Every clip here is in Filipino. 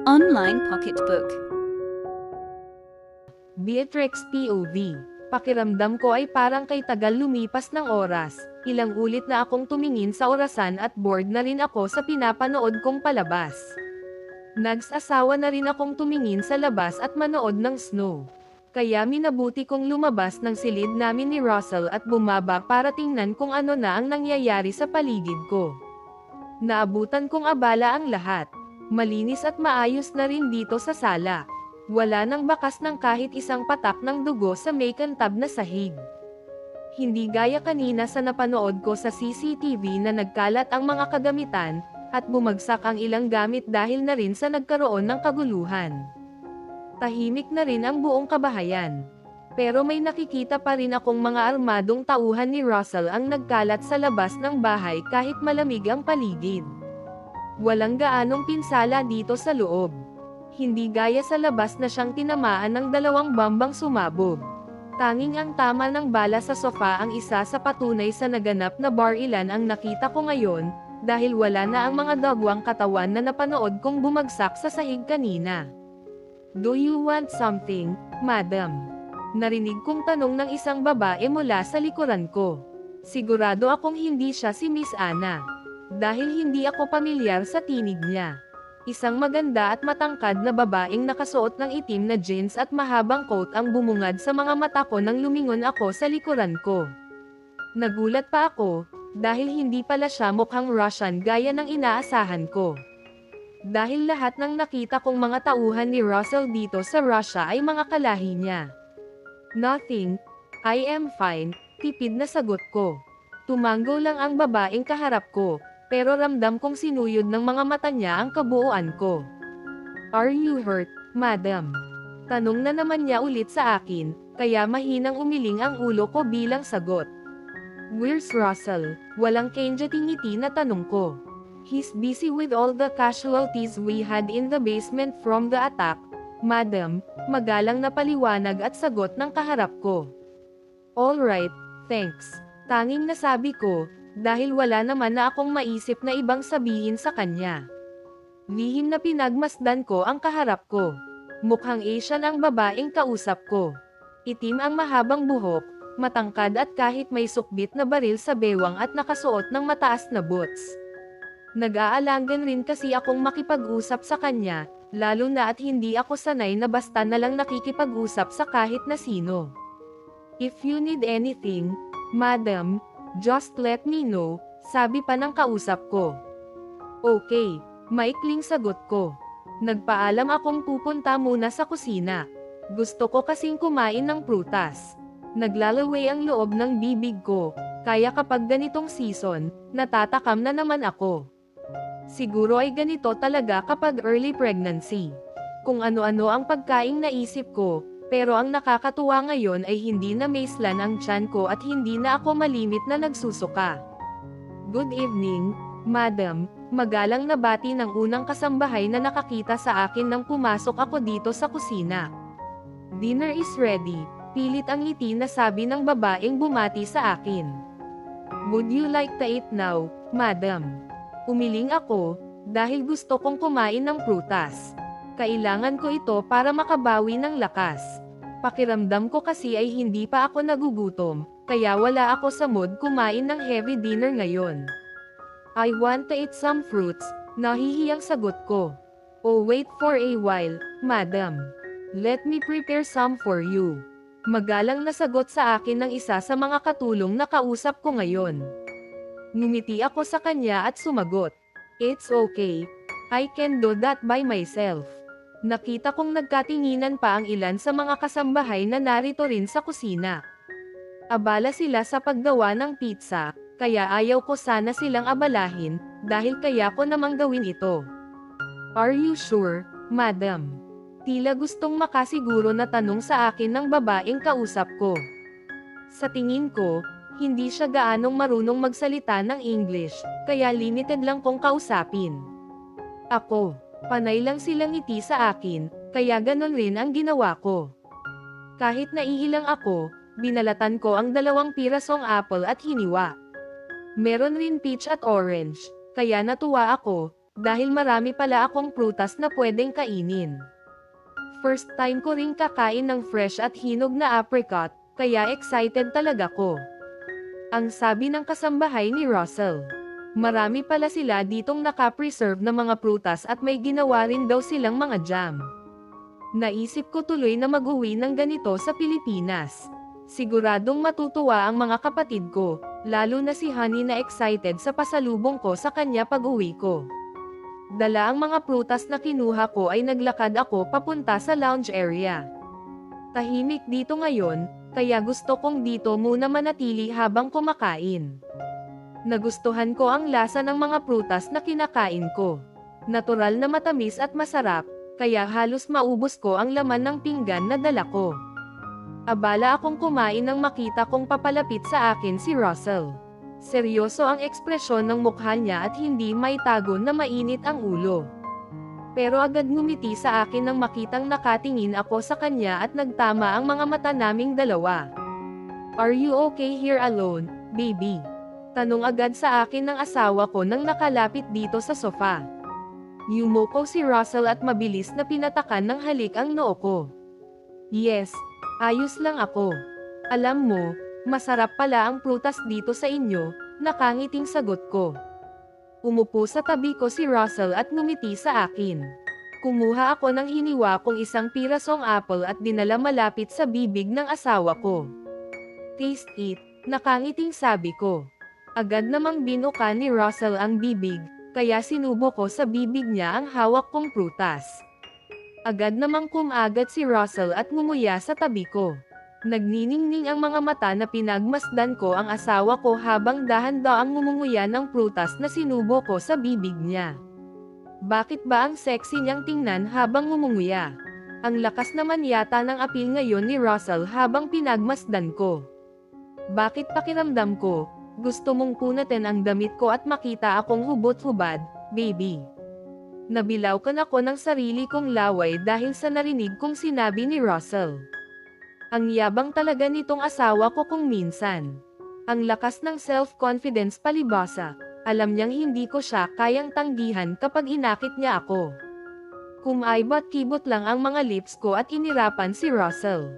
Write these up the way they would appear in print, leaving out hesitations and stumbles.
Online Pocketbook. Beatrix POV. Pakiramdam ko ay parang kay tagal lumipas ng oras. Ilang ulit na akong tumingin sa orasan at bored na rin ako sa pinapanood kong palabas. Nagsasawa na rin akong tumingin sa labas at manood ng snow. Kaya minabuti kong lumabas ng silid namin ni Russell at bumaba para tingnan kung ano na ang nangyayari sa paligid ko. Naabutan kong abala ang lahat. Malinis at maayos na rin dito sa sala. Wala nang bakas ng kahit isang patak ng dugo sa may kantab na sahig. Hindi gaya kanina sa napanood ko sa CCTV na nagkalat ang mga kagamitan, at bumagsak ang ilang gamit dahil na rin sa nagkaroon ng kaguluhan. Tahimik na rin ang buong kabahayan. Pero may nakikita pa rin akong mga armadong tauhan ni Russell ang nagkalat sa labas ng bahay kahit malamig ang paligid. Walang gaanong pinsala dito sa loob. Hindi gaya sa labas na siyang tinamaan ng dalawang bambang sumabog. Tanging ang tama ng bala sa sofa ang isa sa patunay sa naganap na bar-ilan ang nakita ko ngayon, dahil wala na ang mga dagwang katawan na napanood kong bumagsak sa sahig kanina. "Do you want something, madam?" Narinig kong tanong ng isang babae mula sa likuran ko. Sigurado akong hindi siya si Miss Anna. Dahil hindi ako pamilyar sa tinig niya. Isang maganda at matangkad na babaeng nakasuot ng itim na jeans at mahabang coat ang bumungad sa mga mata ko nang lumingon ako sa likuran ko. Nagulat pa ako, dahil hindi pala siya mukhang Russian gaya ng inaasahan ko. Dahil lahat ng nakita kong mga tauhan ni Russell dito sa Russia ay mga kalahi niya. "Nothing, I am fine," tipid na sagot ko. Tumango lang ang babaeng kaharap ko, pero ramdam kong sinuyod ng mga mata niya ang kabuuan ko. "Are you hurt, madam?" Tanong na naman niya ulit sa akin, kaya mahinang umiling ang ulo ko bilang sagot. "Where's Russell?" Walang kenyating ngiti na tanong ko. "He's busy with all the casualties we had in the basement from the attack, madam," magalang na paliwanag at sagot ng kaharap ko. "Alright, thanks." Tanging nasabi ko, dahil wala naman na akong maisip na ibang sabihin sa kanya. Lihim na pinagmasdan ko ang kaharap ko. Mukhang Asian ang babaeng kausap ko. Itim ang mahabang buhok, matangkad at kahit may sukbit na baril sa bewang at nakasuot ng mataas na boots. Nag-aalangan rin kasi akong makipag-usap sa kanya, lalo na at hindi ako sanay na basta na lang nakikipag-usap sa kahit na sino. "If you need anything, madam, just let me know," sabi pa ng kausap ko. "Okay," maikling sagot ko. Nagpaalam akong pupunta muna sa kusina. Gusto ko kasing kumain ng prutas. Naglalaway ang loob ng bibig ko, kaya kapag ganitong season, natatakam na naman ako. Siguro ay ganito talaga kapag early pregnancy. Kung ano-ano ang pagkaing naisip ko, pero ang nakakatuwa ngayon ay hindi na maislan ang tiyan ko at hindi na ako malimit na nagsusuka. "Good evening, madam," magalang na bati ng unang kasambahay na nakakita sa akin nang pumasok ako dito sa kusina. "Dinner is ready," pilit ang ngiti na sabi ng babaeng bumati sa akin. "Would you like to eat now, madam?" Umiling ako, dahil gusto kong kumain ng prutas. Kailangan ko ito para makabawi ng lakas. Pakiramdam ko kasi ay hindi pa ako nagugutom, kaya wala ako sa mood kumain ng heavy dinner ngayon. "I want to eat some fruits," nahihiyang sagot ko. "Oh, wait for a while, madam. Let me prepare some for you." Magalang na sagot sa akin ng isa sa mga katulong na kausap ko ngayon. Ngumiti ako sa kanya at sumagot, "It's okay. I can do that by myself." Nakita kong nagkatinginan pa ang ilan sa mga kasambahay na narito rin sa kusina. Abala sila sa paggawa ng pizza, kaya ayaw ko sana silang abalahin, dahil kaya ko namang gawin ito. "Are you sure, madam?" Tila gustong makasiguro na tanong sa akin ng babaeng kausap ko. Sa tingin ko, hindi siya gaanong marunong magsalita ng English, kaya limited lang kong kausapin. Ako, panay lang silang ngiti sa akin, kaya ganon rin ang ginawa ko. Kahit naiilang ako, binalatan ko ang 2 pirasong apple at hiniwa. Meron rin peach at orange, kaya natuwa ako, Dahil marami pala akong prutas na pwedeng kainin. First time ko ring kakain ng fresh at hinog na apricot, kaya excited talaga ko. Ang sabi ng kasambahay ni Russell. Marami pala sila ditong naka-preserve na mga prutas at may ginawa rin daw silang mga jam. Naisip ko tuloy na mag-uwi ng ganito sa Pilipinas. Siguradong matutuwa ang mga kapatid ko, lalo na si Honey na excited sa pasalubong ko sa kanya pag-uwi ko. Dala ang mga prutas na kinuha ko ay naglakad ako papunta sa lounge area. Tahimik dito ngayon, kaya gusto kong dito muna manatili habang kumakain. Nagustuhan ko ang lasa ng mga prutas na kinakain ko. Natural na matamis at masarap, kaya halos maubos ko ang laman ng pinggan na dala ko. Abala akong kumain nang makita kong papalapit sa akin si Russell. Seryoso ang ekspresyon ng mukha niya at hindi maitago na mainit ang ulo. Pero agad ngumiti sa akin nang makitang nakatingin ako sa kanya at nagtama ang mga mata naming dalawa. "Are you okay here alone, baby?" Tanong agad sa akin ng asawa ko nang nakalapit dito sa sofa. Yumuko si Russell at mabilis na pinatakan ng halik ang noo ko. "Yes, ayos lang ako. Alam mo, masarap pala ang prutas dito sa inyo," nakangiting sagot ko. Umupo sa tabi ko si Russell at ngumiti sa akin. Kumuha ako ng hiniwa kong isang pirasong apple at dinala malapit sa bibig ng asawa ko. "Taste it," nakangiting sabi ko. Agad namang binuka ni Russell ang bibig, kaya sinubo ko sa bibig niya ang hawak kong prutas. Agad namang kumagat si Russell at ngumuya sa tabi ko. Nagniningning ang mga mata na pinagmasdan ko ang asawa ko habang dahan-daang ngumunguya ng prutas na sinubo ko sa bibig niya. Bakit ba ang sexy niyang tingnan habang ngumunguya? Ang lakas naman yata ng apil ngayon ni Russell habang pinagmasdan ko. Bakit pakiramdam ko, gusto mong punatin ang damit ko at makita akong hubot-hubad, baby? Nabilawkan ako ng sarili kong laway dahil sa narinig kong sinabi ni Russell. Ang yabang talaga nitong asawa ko kung minsan. Ang lakas ng self-confidence palibasa, alam niyang hindi ko siya kayang tanggihan kapag inakit niya ako. Kumaibat-kibot lang ang mga lips ko at inirapan si Russell.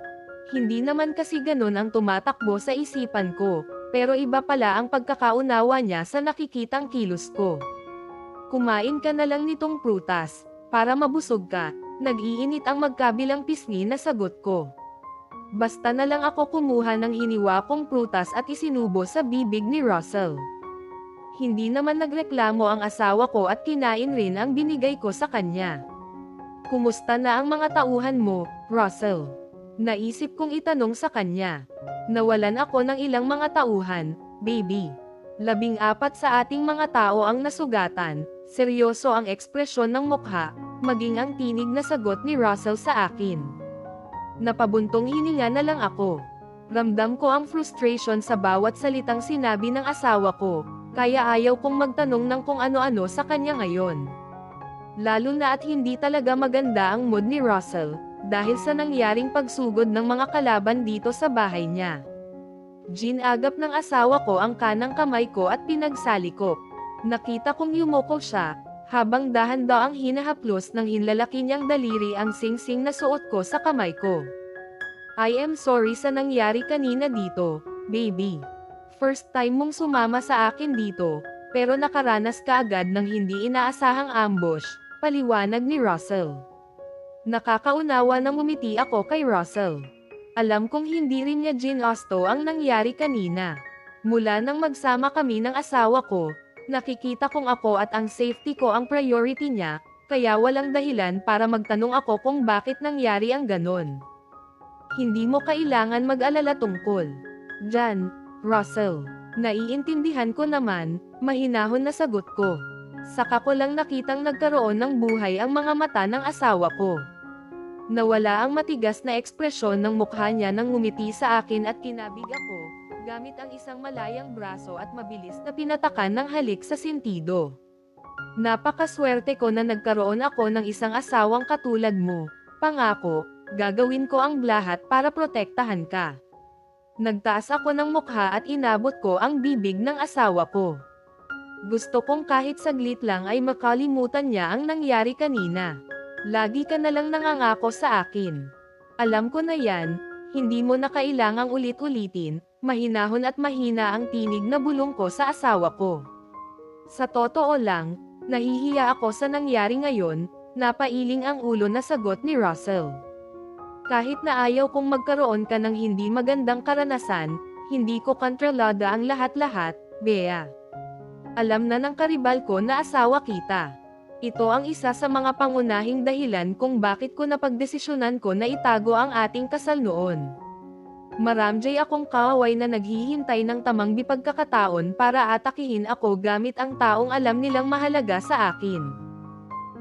Hindi naman kasi ganun ang tumatakbo sa isipan ko, pero iba pala ang pagkakaunawa niya sa nakikitang kilos ko. "Kumain ka na lang nitong prutas, para mabusog ka," nag-iinit ang magkabilang pisngi na sagot ko. Basta na lang ako kumuha ng hiniwa kong prutas at isinubo sa bibig ni Russell. Hindi naman nagreklamo ang asawa ko at kinain rin ang binigay ko sa kanya. "Kumusta na ang mga tauhan mo, Russell?" Naisip kong itanong sa kanya. "Nawalan ako ng ilang mga tauhan, baby. 14 sa ating mga tao ang nasugatan." Seryoso ang ekspresyon ng mukha, maging ang tinig na sagot ni Russell sa akin. Napabuntong hininga na lang ako. Ramdam ko ang frustration sa bawat salitang sinabi ng asawa ko, kaya ayaw kong magtanong ng kung ano-ano sa kanya ngayon. Lalo na at hindi talaga maganda ang mood ni Russell, dahil sa nangyaring pagsugod ng mga kalaban dito sa bahay niya. Ginagap ng asawa ko ang kanang kamay ko at pinagsalikop. Nakita kong yumuko siya, habang dahan-daang hinahaplos ng hinlalaki niyang daliri ang singsing na suot ko sa kamay ko. "I am sorry sa nangyari kanina dito, baby. First time mong sumama sa akin dito, pero nakaranas ka agad ng hindi inaasahang ambush," paliwanag ni Russell. Nakakaunawa na ngumiti ako kay Russell. Alam kong hindi rin niya ginusto ang nangyari kanina. Mula nang magsama kami ng asawa ko, nakikita kong ako at ang safety ko ang priority niya, kaya walang dahilan para magtanong ako kung bakit nangyari ang ganon. "Hindi mo kailangan mag-alala tungkol dyan, Russell. Naiintindihan ko naman," mahinahon na sagot ko. Saka ko lang nakitang nagkaroon ng buhay ang mga mata ng asawa ko. Nawala ang matigas na ekspresyon ng mukha niya nang ngumiti sa akin at kinabig ako, gamit ang isang malayang braso at mabilis na pinatakan ng halik sa sentido. "Napakaswerte ko na nagkaroon ako ng isang asawang katulad mo. Pangako, gagawin ko ang lahat para protektahan ka." Nagtaas ako ng mukha at inabot ko ang bibig ng asawa ko. Gusto kong kahit saglit lang ay makalimutan niya ang nangyari kanina. Lagi ka na lang nangangako sa akin. Alam ko na yan, hindi mo na kailangang ulit-ulitin, mahinahon at mahina ang tinig na bulong ko sa asawa ko. Sa totoo lang, nahihiya ako sa nangyari ngayon, napailing ang ulo na sagot ni Russell. Kahit na ayaw kong magkaroon ka ng hindi magandang karanasan, hindi ko kontrolada ang lahat-lahat, Bea. Alam na ng karibal ko na asawa kita. Ito ang isa sa mga pangunahing dahilan kung bakit ko napagdesisyonan ko na itago ang ating kasal noon. Maramjay akong kaaway na naghihintay ng tamang pagkakataon para atakihin ako gamit ang taong alam nilang mahalaga sa akin.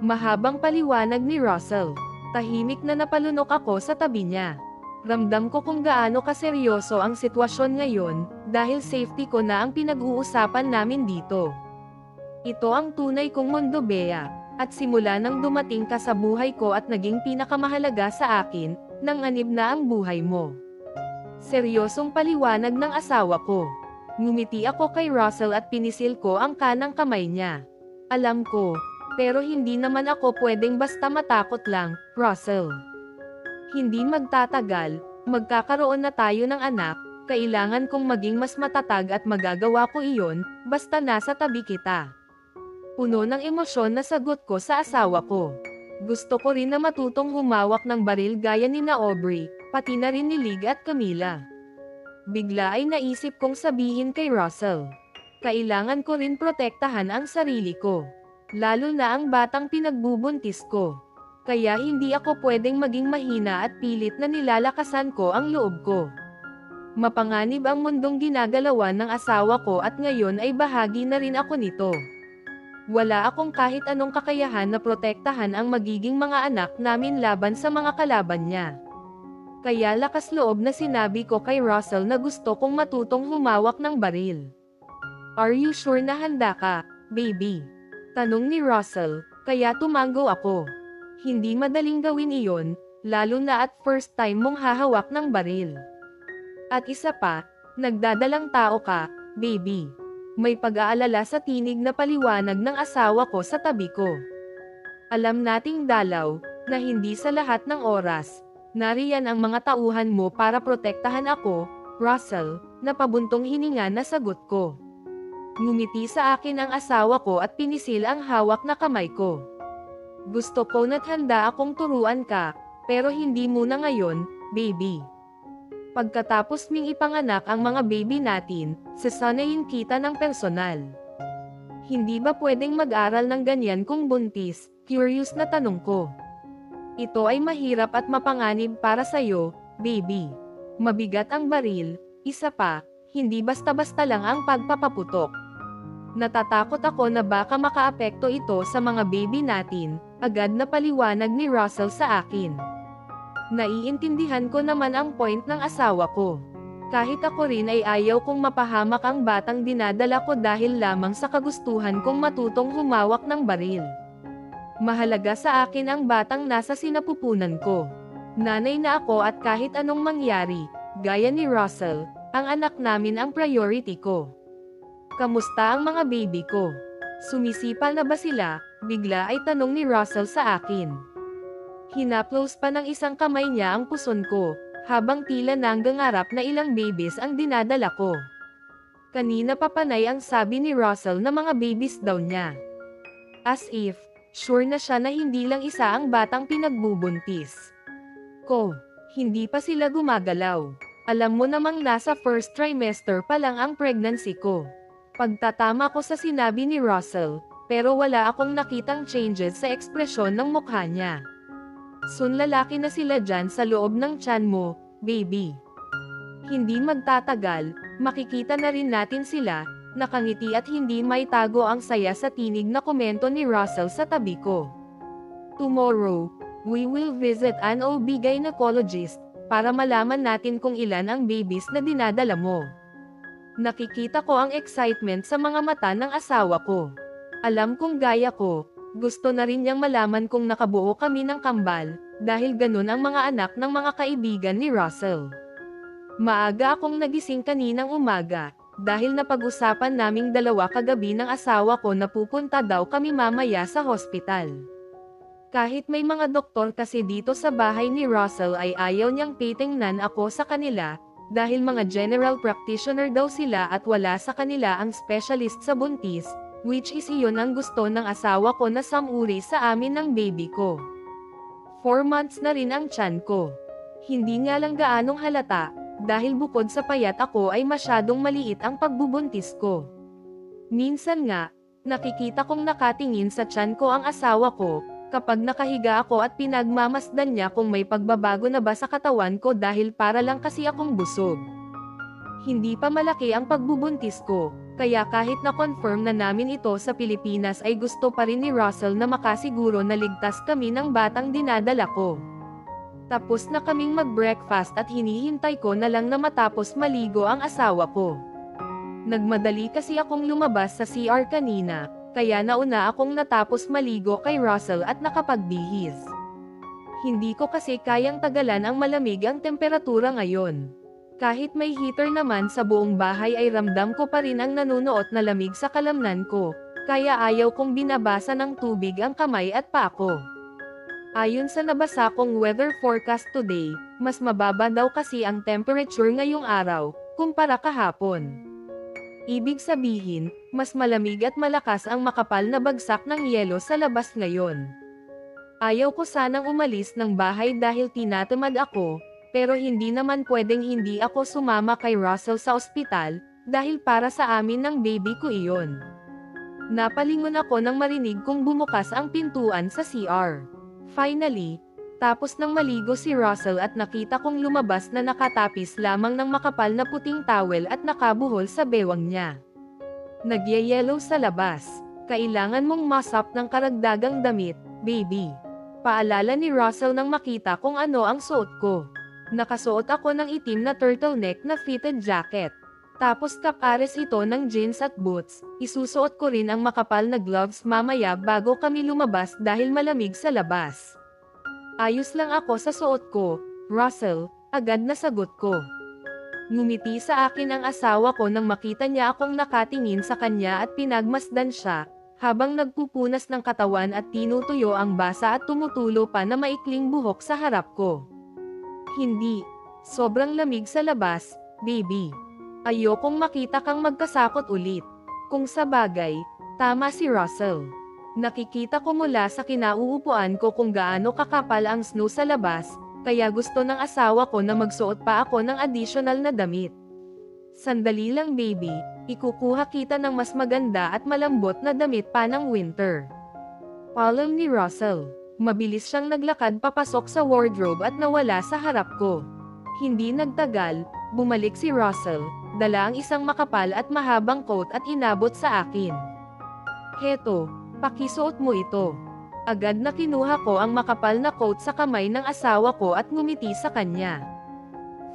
Mahabang paliwanag ni Russell. Tahimik na napalunok ako sa tabi niya. Ramdam ko kung gaano kaseryoso ang sitwasyon ngayon, dahil safety ko na ang pinag-uusapan namin dito. Ito ang tunay kong mundo, Bea, at simula nang dumating ka sa buhay ko at naging pinakamahalaga sa akin, nanganib na ang buhay mo. Seryosong paliwanag ng asawa ko. Ngumiti ako kay Russell at pinisil ko ang kanang kamay niya. Alam ko, pero hindi naman ako pwedeng basta matakot lang, Russell. Hindi magtatagal, magkakaroon na tayo ng anak, kailangan kong maging mas matatag at magagawa ko iyon, basta nasa tabi kita. Puno ng emosyon na sagot ko sa asawa ko. Gusto ko rin na matutong humawak ng baril gaya ni na Aubrey, pati na rin ni Lig at Camila. Bigla ay naisip kong sabihin kay Russell. Kailangan ko rin protektahan ang sarili ko. Lalo na ang batang pinagbubuntis ko. Kaya hindi ako pwedeng maging mahina at pilit na nilalakasan ko ang loob ko. Mapanganib ang mundong ginagalawan ng asawa ko at ngayon ay bahagi na rin ako nito. Wala akong kahit anong kakayahan na protektahan ang magiging mga anak namin laban sa mga kalaban niya. Kaya lakas loob na sinabi ko kay Russell na gusto kong matutong humawak ng baril. Are you sure na handa ka, baby? Tanong ni Russell, kaya tumango ako. Hindi madaling gawin iyon, lalo na at first time mong hahawak ng baril. At isa pa, nagdadalang tao ka, baby. May pag-aalala sa tinig na paliwanag ng asawa ko sa tabi ko. Alam nating dalaw, na hindi sa lahat ng oras, nariyan ang mga tauhan mo para protektahan ako, Russell, na pabuntong hininga na sagot ko. Ngumiti sa akin ang asawa ko at pinisil ang hawak na kamay ko. Gusto ko na't handa akong turuan ka, pero hindi muna ngayon, baby. Pagkatapos ming ipanganak ang mga baby natin, sasanayin kita ng personal. Hindi ba pwedeng mag-aral ng ganyan kung buntis? Curious na tanong ko. Ito ay mahirap at mapanganib para sa'yo, baby. Mabigat ang baril, isa pa, hindi basta-basta lang ang pagpapaputok. Natatakot ako na baka makaapekto ito sa mga baby natin, agad na paliwanag ni Russell sa akin. Naiintindihan ko naman ang point ng asawa ko. Kahit ako rin ay ayaw kong mapahamak ang batang dinadala ko dahil lamang sa kagustuhan kong matutong humawak ng baril. Mahalaga sa akin ang batang nasa sinapupunan ko. Nanay na ako at kahit anong mangyari, gaya ni Russell, ang anak namin ang priority ko. Kamusta ang mga baby ko? Sumisipal na ba sila? Bigla ay tanong ni Russell sa akin. Hinaplos pa ng isang kamay niya ang puson ko, habang tila nanggangarap na ilang babies ang dinadala ko. Kanina pa panay ang sabi ni Russell na mga babies daw niya. As if, sure na siya na hindi lang isa ang batang pinagbubuntis ko. Hindi pa sila gumagalaw. Alam mo namang nasa first trimester pa lang ang pregnancy ko. Pagtatama ko sa sinabi ni Russell, pero wala akong nakitang changes sa ekspresyon ng mukha niya. Soon lalaki na sila dyan sa loob ng tiyan mo, baby. Hindi magtatagal, makikita na rin natin sila, nakangiti at hindi may tago ang saya sa tinig na komento ni Russell sa tabi ko. Tomorrow, we will visit an OB gynecologist, para malaman natin kung ilan ang babies na dinadala mo. Nakikita ko ang excitement sa mga mata ng asawa ko. Alam kong gaya ko, gusto na rin niyang malaman kung nakabuo kami ng kambal, dahil ganun ang mga anak ng mga kaibigan ni Russell. Maaga akong nagising kaninang umaga, dahil napag-usapan naming dalawa kagabi ng asawa ko na pupunta daw kami mamaya sa hospital. Kahit may mga doktor kasi dito sa bahay ni Russell ay ayaw niyang titingnan ako sa kanila, dahil mga general practitioner daw sila at wala sa kanila ang specialist sa buntis, which is iyon ang gusto ng asawa ko na samuri sa amin ng baby ko. 4 months na rin ang tiyan ko. Hindi nga lang gaanong halata, dahil bukod sa payat ako ay masyadong maliit ang pagbubuntis ko. Minsan nga, nakikita kong nakatingin sa tiyan ko ang asawa ko, kapag nakahiga ako at pinagmamasdan niya kung may pagbabago na ba sa katawan ko dahil para lang kasi akong busog. Hindi pa malaki ang pagbubuntis ko, kaya kahit na-confirm na namin ito sa Pilipinas ay gusto pa rin ni Russell na makasiguro na ligtas kami ng batang dinadala ko. Tapos na kaming mag-breakfast at hinihintay ko na lang na matapos maligo ang asawa ko. Nagmadali kasi akong lumabas sa CR kanina, kaya nauna akong natapos maligo kay Russell at nakapagbihis. Hindi ko kasi kayang tagalan ang malamig ang temperatura ngayon. Kahit may heater naman sa buong bahay ay ramdam ko pa rin ang nanunuot na lamig sa kalamnan ko, kaya ayaw kong binabasa ng tubig ang kamay at paa ko. Ayon sa nabasa kong weather forecast today, mas mababa daw kasi ang temperature ngayong araw, kumpara kahapon. Ibig sabihin, mas malamig at malakas ang makapal na bagsak ng yelo sa labas ngayon. Ayaw ko sanang umalis ng bahay dahil tinatamad ako, pero hindi naman pwedeng hindi ako sumama kay Russell sa ospital, dahil para sa amin ng baby ko iyon. Napalingon ako nang marinig kong bumukas ang pintuan sa CR. Finally, tapos nang maligo si Russell at nakita kong lumabas na nakatapis lamang ng makapal na puting towel at nakabuhol sa bewang niya. Nagyayelo sa labas. Kailangan mong masap ng karagdagang damit, baby. Paalala ni Russell nang makita kung ano ang suot ko. Nakasuot ako ng itim na turtleneck na fitted jacket. Tapos kapares ito ng jeans at boots. Isusuot ko rin ang makapal na gloves mamaya bago kami lumabas dahil malamig sa labas. Ayos lang ako sa suot ko, Russell, agad na sagot ko. Ngumiti sa akin ang asawa ko nang makita niya akong nakatingin sa kanya at pinagmasdan siya, habang nagpupunas ng katawan at tinutuyo ang basa at tumutulo pa na maikling buhok sa harap ko. Hindi. Sobrang lamig sa labas, baby. Ayokong makita kang magkasakot ulit. Kung sa bagay, tama si Russell. Nakikita ko mula sa kinauupuan ko kung gaano kakapal ang snow sa labas, kaya gusto ng asawa ko na magsuot pa ako ng additional na damit. Sandali lang baby, ikukuha kita ng mas maganda at malambot na damit pa ng winter. Paalam ni Russell. Mabilis siyang naglakad papasok sa wardrobe at nawala sa harap ko. Hindi nagtagal, bumalik si Russell, dala ang isang makapal at mahabang coat at inabot sa akin. Heto. Pakisuot mo ito. Agad na kinuha ko ang makapal na coat sa kamay ng asawa ko at ngumiti sa kanya.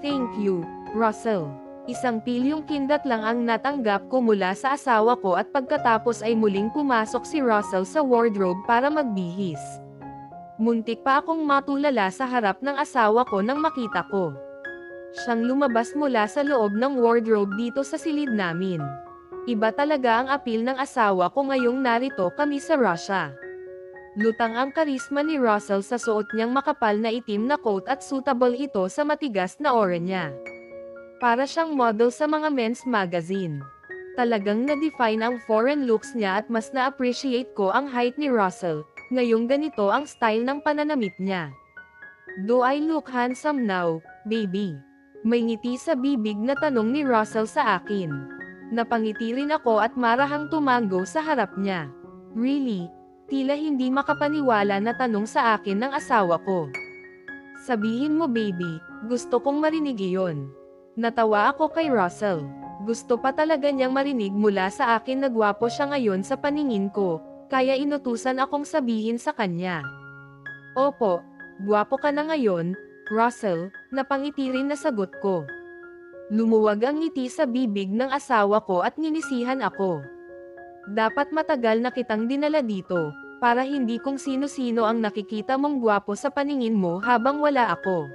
Thank you, Russell. Isang pilyong kindat lang ang natanggap ko mula sa asawa ko at pagkatapos ay muling pumasok si Russell sa wardrobe para magbihis. Muntik pa akong matulala sa harap ng asawa ko nang makita ko. Siyang lumabas mula sa loob ng wardrobe dito sa silid namin. Iba talaga ang appeal ng asawa ko ngayong narito kami sa Russia. Lutang ang karisma ni Russell sa suot niyang makapal na itim na coat at suitable ito sa matigas na aura niya. Para siyang model sa mga men's magazine. Talagang na-define ang foreign looks niya at mas na-appreciate ko ang height ni Russell, ngayong ganito ang style ng pananamit niya. Do I look handsome now, baby? May ngiti sa bibig na tanong ni Russell sa akin. Napangiti rin ako at marahang tumango sa harap niya. Really? Tila hindi makapaniwala na tanong sa akin ng asawa ko. Sabihin mo baby, gusto kong marinig iyon. Natawa ako kay Russell. Gusto pa talaga niyang marinig mula sa akin na gwapo siya ngayon sa paningin ko, kaya inutusan akong sabihin sa kanya. Opo, gwapo ka na ngayon, Russell, napangiti rin na sagot ko. Lumuwag ang ngiti sa bibig ng asawa ko at ninisihan ako. Dapat matagal na kitang dinala dito, para hindi kung sino-sino ang nakikita mong gwapo sa paningin mo habang wala ako.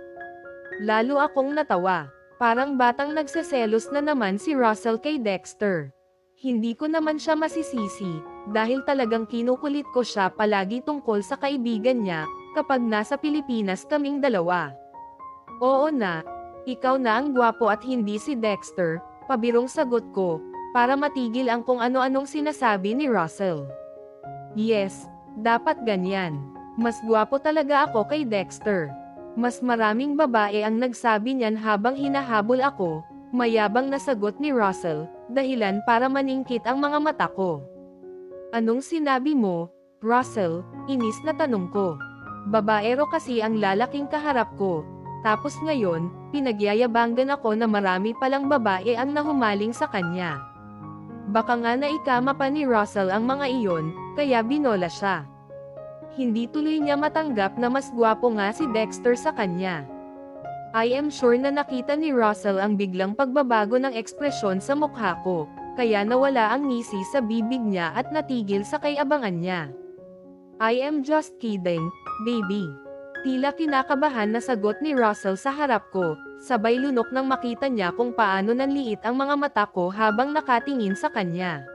Lalo akong natawa. Parang batang nagseselos na naman si Russell kay Dexter. Hindi ko naman siya masisisi, dahil talagang kinukulit ko siya palagi tungkol sa kaibigan niya, kapag nasa Pilipinas kaming dalawa. Oo na, ikaw na ang gwapo at hindi si Dexter, pabirong sagot ko, para matigil ang kung ano-anong sinasabi ni Russell. Yes, dapat ganyan. Mas gwapo talaga ako kay Dexter. Mas maraming babae ang nagsabi niyan habang hinahabol ako, mayabang na sagot ni Russell, dahilan para maningkit ang mga mata ko. Anong sinabi mo, Russell? Inis na tanong ko. Babaero kasi ang lalaking kaharap ko. Tapos ngayon, pinagyayabangan ako na marami palang babae ang nahumaling sa kanya. Baka nga naikama pa ni Russell ang mga iyon, kaya binola siya. Hindi tuloy niya matanggap na mas gwapo nga si Dexter sa kanya. I am sure na nakita ni Russell ang biglang pagbabago ng ekspresyon sa mukha ko, kaya nawala ang ngisi sa bibig niya at natigil sa kayabangan niya. I am just kidding, baby. Tila kinakabahan na sagot ni Russell sa harap ko, sabay lunok nang makita niya kung paano nanliit ang mga mata ko habang nakatingin sa kanya.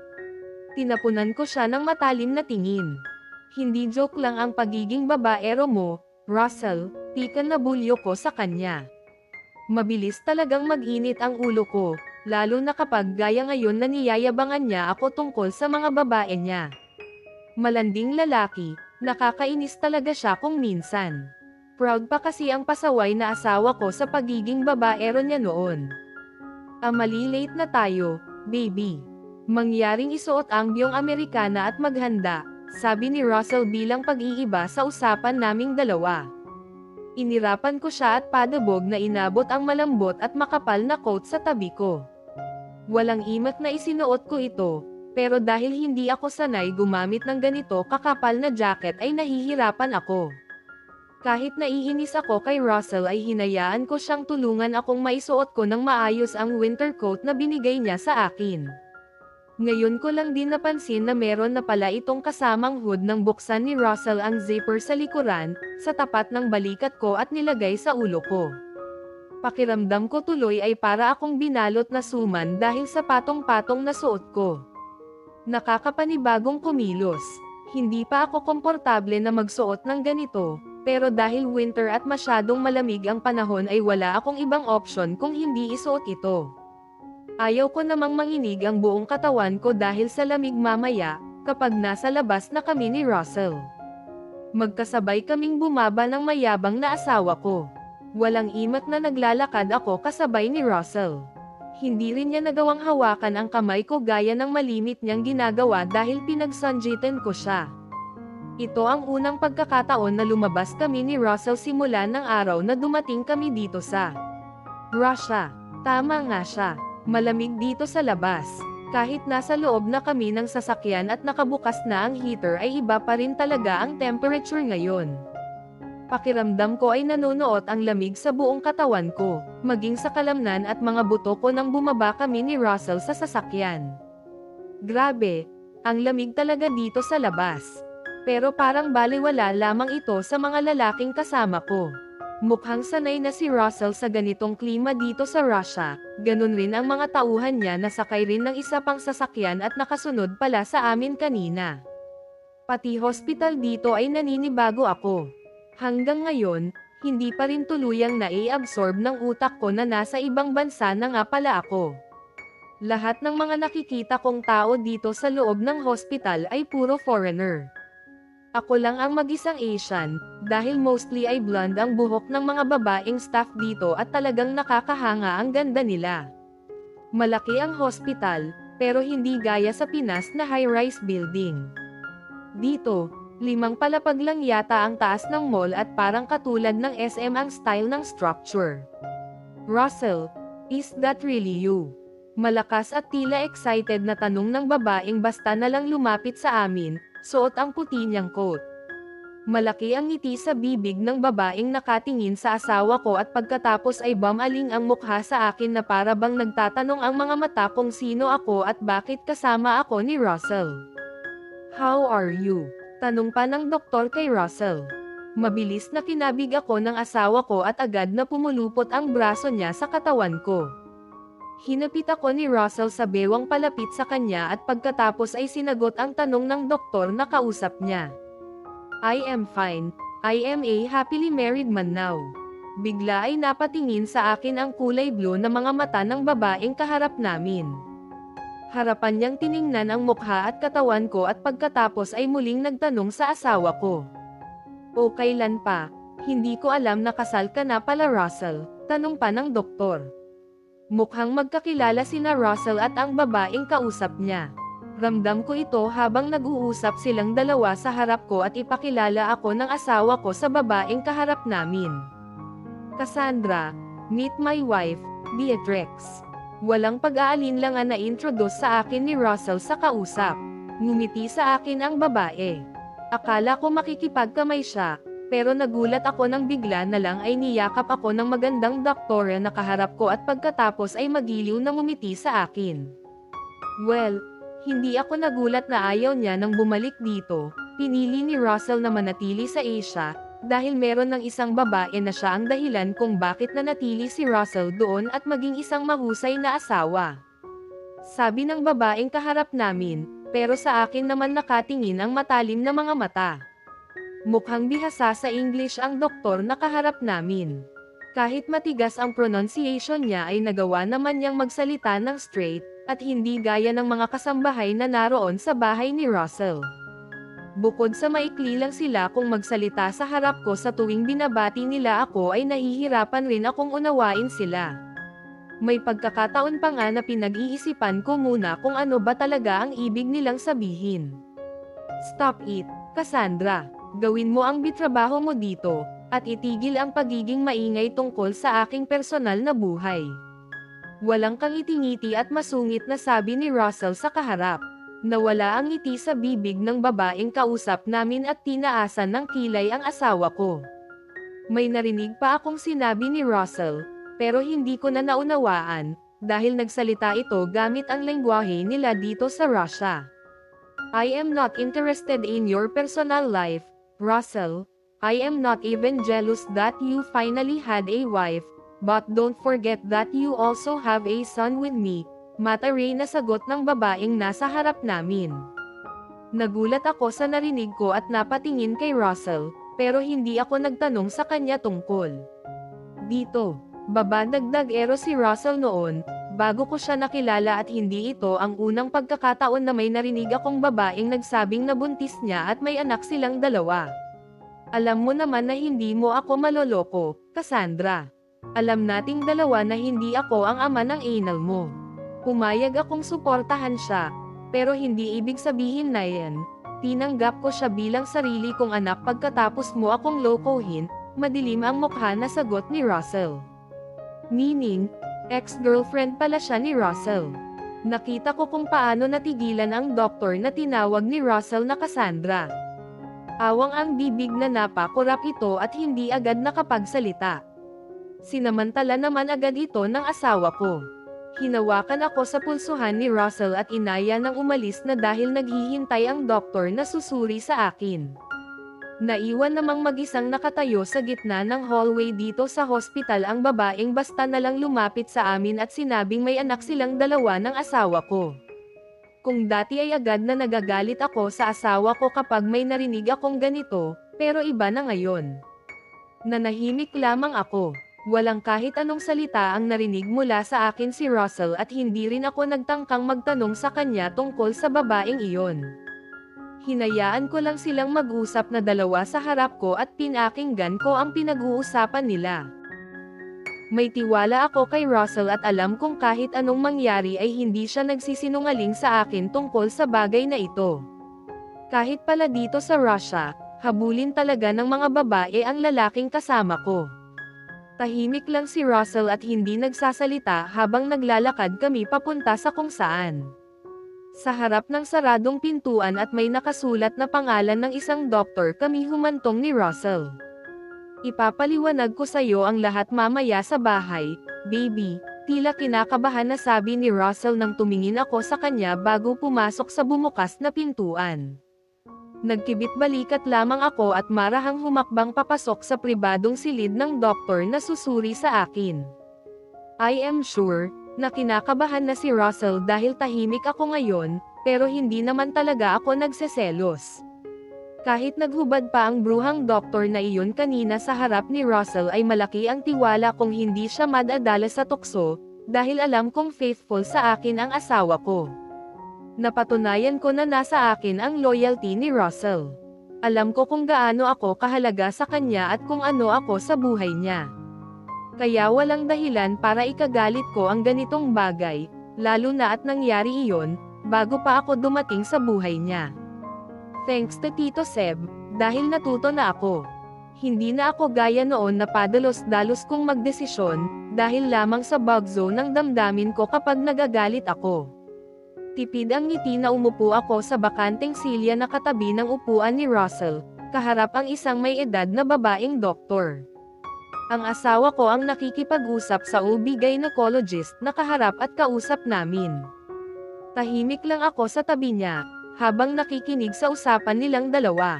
Tinapunan ko siya ng matalim na tingin. Hindi joke lang ang pagiging babaero mo, Russell, pikan na bulyo ko sa kanya. Mabilis talagang mag-init ang ulo ko, lalo na kapag gaya ngayon na niyayabangan niya ako tungkol sa mga babae niya. Malanding lalaki, nakakainis talaga siya kung minsan. Proud pa kasi ang pasaway na asawa ko sa pagiging babaero niya noon. Malilate na tayo, baby. Mangyaring isuot ang biyong Amerikana at maghanda, sabi ni Russell bilang pag-iiba sa usapan naming dalawa. Inirapan ko siya at padabog na inabot ang malambot at makapal na coat sa tabi ko. Walang imak na isinuot ko ito, pero dahil hindi ako sanay gumamit ng ganito kakapal na jacket ay nahihirapan ako. Kahit naiinis ako kay Russell ay hinayaan ko siyang tulungan akong maisuot ko ng maayos ang winter coat na binigay niya sa akin. Ngayon ko lang din napansin na meron na pala itong kasamang hood nang buksan ni Russell ang zipper sa likuran, sa tapat ng balikat ko at nilagay sa ulo ko. Pakiramdam ko tuloy ay para akong binalot na suman dahil sa patong-patong na suot ko. Nakakapanibagong kumilos. Hindi pa ako komportable na magsuot ng ganito, pero dahil winter at masyadong malamig ang panahon ay wala akong ibang option kung hindi isuot ito. Ayaw ko namang manginig ang buong katawan ko dahil sa lamig mamaya, kapag nasa labas na kami ni Russell. Magkasabay kaming bumaba ng mayabang na asawa ko. Walang imat na naglalakad ako kasabay ni Russell. Hindi rin niya nagawang hawakan ang kamay ko gaya ng malimit niyang ginagawa dahil pinagsanjitan ko siya. Ito ang unang pagkakataon na lumabas kami ni Russell simula ng araw na dumating kami dito sa Russia. Tama nga siya. Malamig dito sa labas. Kahit nasa loob na kami ng sasakyan at nakabukas na ang heater ay iba pa rin talaga ang temperature ngayon. Pakiramdam ko ay nanunuot ang lamig sa buong katawan ko, maging sa kalamnan at mga buto ko nang bumaba kami ni Russell sa sasakyan. Grabe, ang lamig talaga dito sa labas. Pero parang baliwala lamang ito sa mga lalaking kasama ko. Mukhang sanay na si Russell sa ganitong klima dito sa Russia, ganun rin ang mga tauhan niya na sakay rin ng isa pang sasakyan at nakasunod pala sa amin kanina. Pati hospital dito ay naninibago ako. Hanggang ngayon, hindi pa rin tuluyang nai-absorb ng utak ko na nasa ibang bansa na nga pala ako. Lahat ng mga nakikita kong tao dito sa loob ng hospital ay puro foreigner. Ako lang ang mag-isang Asian, dahil mostly ay blonde ang buhok ng mga babaeng staff dito at talagang nakakahanga ang ganda nila. Malaki ang hospital, pero hindi gaya sa Pinas na high-rise building. Dito, 5 palapag lang yata ang taas ng mall at parang katulad ng SM ang style ng structure. Russell, is that really you? Malakas at tila excited na tanong ng babaeng basta na lang lumapit sa amin, suot ang puti niyang coat. Malaki ang ngiti sa bibig ng babaeng nakatingin sa asawa ko at pagkatapos ay bumaling ang mukha sa akin na para bang nagtatanong ang mga mata kung sino ako at bakit kasama ako ni Russell. How are you? Tanong pa ng doktor kay Russell. Mabilis na kinabig ako ng asawa ko at agad na pumulupot ang braso niya sa katawan ko. Hinapit ako ni Russell sa bewang palapit sa kanya at pagkatapos ay sinagot ang tanong ng doktor na kausap niya. I am fine. I am a happily married man now. Bigla ay napatingin sa akin ang kulay blue na mga mata ng babaeng kaharap namin. Harapan niyang tiningnan ang mukha at katawan ko at pagkatapos ay muling nagtanong sa asawa ko. O kailan pa? Hindi ko alam na kasal ka na pala Russell, tanong pa ng doktor. Mukhang magkakilala sina Russell at ang babaeng kausap niya. Ramdam ko ito habang nag-uusap silang dalawa sa harap ko at ipakilala ako ng asawa ko sa babaeng kaharap namin. Cassandra, meet my wife, Beatrix. Walang pag-aalinlangan na introduce sa akin ni Russell sa kausap. Ngumiti sa akin ang babae. Akala ko makikipagkamay siya, pero nagulat ako nang bigla na lang ay niyakap ako ng magandang doktora na kaharap ko at pagkatapos ay magiliw na ngumiti sa akin. Well, hindi ako nagulat na ayaw niya nang bumalik dito. Pinili ni Russell na manatili sa Asia, dahil meron ng isang babae na siya ang dahilan kung bakit nanatili si Russell doon at maging isang mahusay na asawa. Sabi ng babaeng kaharap namin, pero sa akin naman nakatingin ang matalim na mga mata. Mukhang bihasa sa English ang doktor na kaharap namin. Kahit matigas ang pronunciation niya ay nagawa naman niyang magsalita ng straight, at hindi gaya ng mga kasambahay na naroon sa bahay ni Russell. Bukod sa maikli lang sila kung magsalita sa harap ko sa tuwing binabati nila ako ay nahihirapan rin akong unawain sila. May pagkakataon pa nga na pinag-iisipan ko muna kung ano ba talaga ang ibig nilang sabihin. Stop it, Cassandra. Gawin mo ang bitrabaho mo dito, at itigil ang pagiging maingay tungkol sa aking personal na buhay. Walang kang itingiti at masungit na sabi ni Russell sa kaharap. Nawala ang ngiti sa bibig ng babaeng kausap namin at tinaasan ng kilay ang asawa ko. May narinig pa akong sinabi ni Russell, pero hindi ko na naunawaan, dahil nagsalita ito gamit ang lengguwahe nila dito sa Russia. I am not interested in your personal life, Russell. I am not even jealous that you finally had a wife, but don't forget that you also have a son with me, mataray na sagot ng babaeng nasa harap namin. Nagulat ako sa narinig ko at napatingin kay Russell, pero hindi ako nagtanong sa kanya tungkol dito. Dagdag ero si Russell noon, bago ko siya nakilala at hindi ito ang unang pagkakataon na may narinig akong babaeng nagsabing nabuntis niya at may anak silang dalawa. Alam mo naman na hindi mo ako maloloko, Cassandra. Alam nating dalawa na hindi ako ang ama ng anal mo. Pumayag akong suportahan siya, pero hindi ibig sabihin na yan. Tinanggap ko siya bilang sarili kong anak pagkatapos mo akong lokohin, madilim ang mukha na sagot ni Russell. Meaning, ex-girlfriend pala siya ni Russell. Nakita ko kung paano natigilan ang doktor na tinawag ni Russell na Cassandra. Awang ang bibig na napakurap ito at hindi agad nakapagsalita. Sinamantala naman agad ito ng asawa ko. Hinawakan ako sa pulsuhan ni Russell at inaya ng umalis na dahil naghihintay ang doktor na susuri sa akin. Naiwan namang mag-isang nakatayo sa gitna ng hallway dito sa hospital ang babaeng basta na lang lumapit sa amin at sinabing may anak silang dalawa ng asawa ko. Kung dati ay agad na nagagalit ako sa asawa ko kapag may narinig akong ganito, pero iba na ngayon. Nanahimik lamang ako. Walang kahit anong salita ang narinig mula sa akin si Russell at hindi rin ako nagtangkang magtanong sa kanya tungkol sa babaeng iyon. Hinayaan ko lang silang mag-usap na dalawa sa harap ko at pinakinggan ko ang pinag-uusapan nila. May tiwala ako kay Russell at alam kong kahit anong mangyari ay hindi siya nagsisinungaling sa akin tungkol sa bagay na ito. Kahit pala dito sa Russia, habulin talaga ng mga babae ang lalaking kasama ko. Tahimik lang si Russell at hindi nagsasalita habang naglalakad kami papunta sa kung saan. Sa harap ng saradong pintuan at may nakasulat na pangalan ng isang doktor kami humantong ni Russell. Ipapaliwanag ko sa iyo ang lahat mamaya sa bahay, baby, tila kinakabahan na sabi ni Russell nang tumingin ako sa kanya bago pumasok sa bumukas na pintuan. Nagkibit balikat lamang ako at marahang humakbang papasok sa pribadong silid ng doktor na susuri sa akin. I am sure, na kinakabahan na si Russell dahil tahimik ako ngayon, pero hindi naman talaga ako nagseselos. Kahit naghubad pa ang bruhang doktor na iyon kanina sa harap ni Russell ay malaki ang tiwala kung hindi siya madadala sa tukso, dahil alam kong faithful sa akin ang asawa ko. Napatunayan ko na nasa akin ang loyalty ni Russell. Alam ko kung gaano ako kahalaga sa kanya at kung ano ako sa buhay niya. Kaya walang dahilan para ikagalit ko ang ganitong bagay, lalo na at nangyari iyon, bago pa ako dumating sa buhay niya. Thanks to Tito Seb, dahil natuto na ako. Hindi na ako gaya noon na padalos-dalos kong magdesisyon, dahil lamang sa bug zone ng damdamin ko kapag nagagalit ako. Tipid ang ngiti na umupo ako sa bakanteng silya na katabi ng upuan ni Russell, kaharap ang isang may edad na babaeng doktor. Ang asawa ko ang nakikipag-usap sa OB-gynecologist na kaharap at kausap namin. Tahimik lang ako sa tabi niya, habang nakikinig sa usapan nilang dalawa.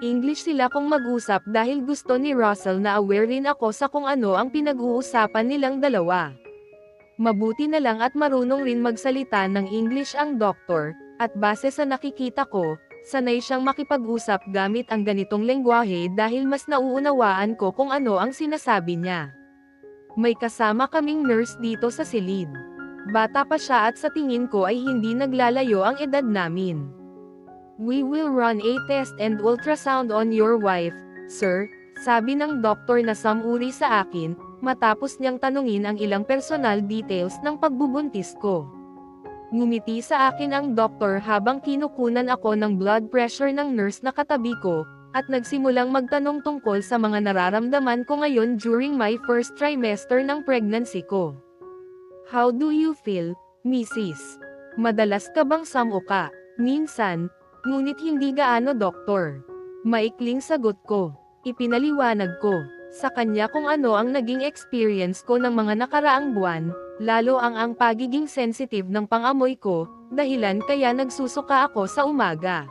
English sila kung mag-usap dahil gusto ni Russell na aware rin ako sa kung ano ang pinag-uusapan nilang dalawa. Mabuti na lang at marunong rin magsalita ng English ang doktor, at base sa nakikita ko, sanay siyang makipag-usap gamit ang ganitong lengguwahe dahil mas nauunawaan ko kung ano ang sinasabi niya. May kasama kaming nurse dito sa silid. Bata pa siya at sa tingin ko ay hindi naglalayo ang edad namin. We will run a test and ultrasound on your wife, sir, sabi ng doktor na samuri sa akin, matapos niyang tanungin ang ilang personal details ng pagbubuntis ko. Ngumiti sa akin ang doktor habang kinukunan ako ng blood pressure ng nurse na katabi ko, at nagsimulang magtanong tungkol sa mga nararamdaman ko ngayon during my first trimester ng pregnancy ko. How do you feel, Mrs.? Madalas ka bang samuka? Minsan, ngunit hindi gaano doktor. Maikling sagot ko. Ipinaliwanag ko sa kanya kung ano ang naging experience ko ng mga nakaraang buwan, lalo ang pagiging sensitive ng pangamoy ko, dahilan kaya nagsusuka ako sa umaga.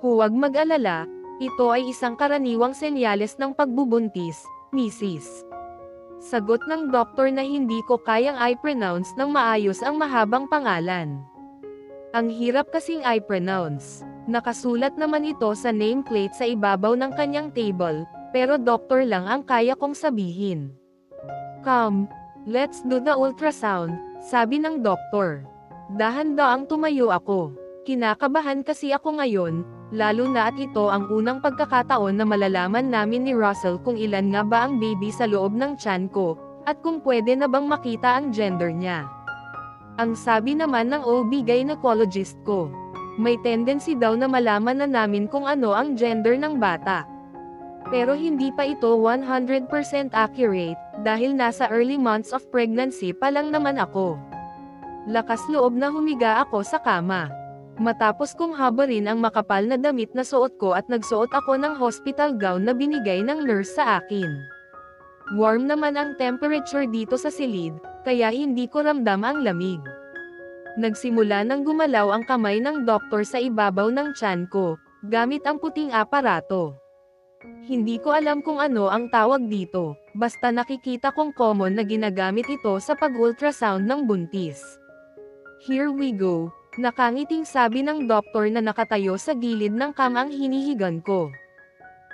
Huwag mag-alala, ito ay isang karaniwang senyales ng pagbubuntis, Mrs. Sagot ng doktor na hindi ko kayang i-pronounce ng maayos ang mahabang pangalan. Ang hirap kasing i-pronounce. Nakasulat naman ito sa nameplate sa ibabaw ng kanyang table, pero doktor lang ang kaya kong sabihin. Come, let's do the ultrasound, sabi ng doktor. Dahan-daang tumayo ako. Kinakabahan kasi ako ngayon, lalo na at ito ang unang pagkakataon na malalaman namin ni Russell kung ilan nga ba ang baby sa loob ng tiyan ko, at kung pwede na bang makita ang gender niya. Ang sabi naman ng OB-gynecologist ko, may tendency daw na malaman na namin kung ano ang gender ng bata. Pero hindi pa ito 100% accurate, dahil nasa early months of pregnancy pa lang naman ako. Lakas loob na humiga ako sa kama. Matapos kong habarin ang makapal na damit na suot ko at nagsuot ako ng hospital gown na binigay ng nurse sa akin. Warm naman ang temperature dito sa silid, kaya hindi ko ramdam ang lamig. Nagsimula nang gumalaw ang kamay ng doktor sa ibabaw ng tiyan ko, gamit ang puting aparato. Hindi ko alam kung ano ang tawag dito, basta nakikita kong common na ginagamit ito sa pag-ultrasound ng buntis. Here we go. Nakangiting sabi ng doktor na nakatayo sa gilid ng kamang hinihigan ko.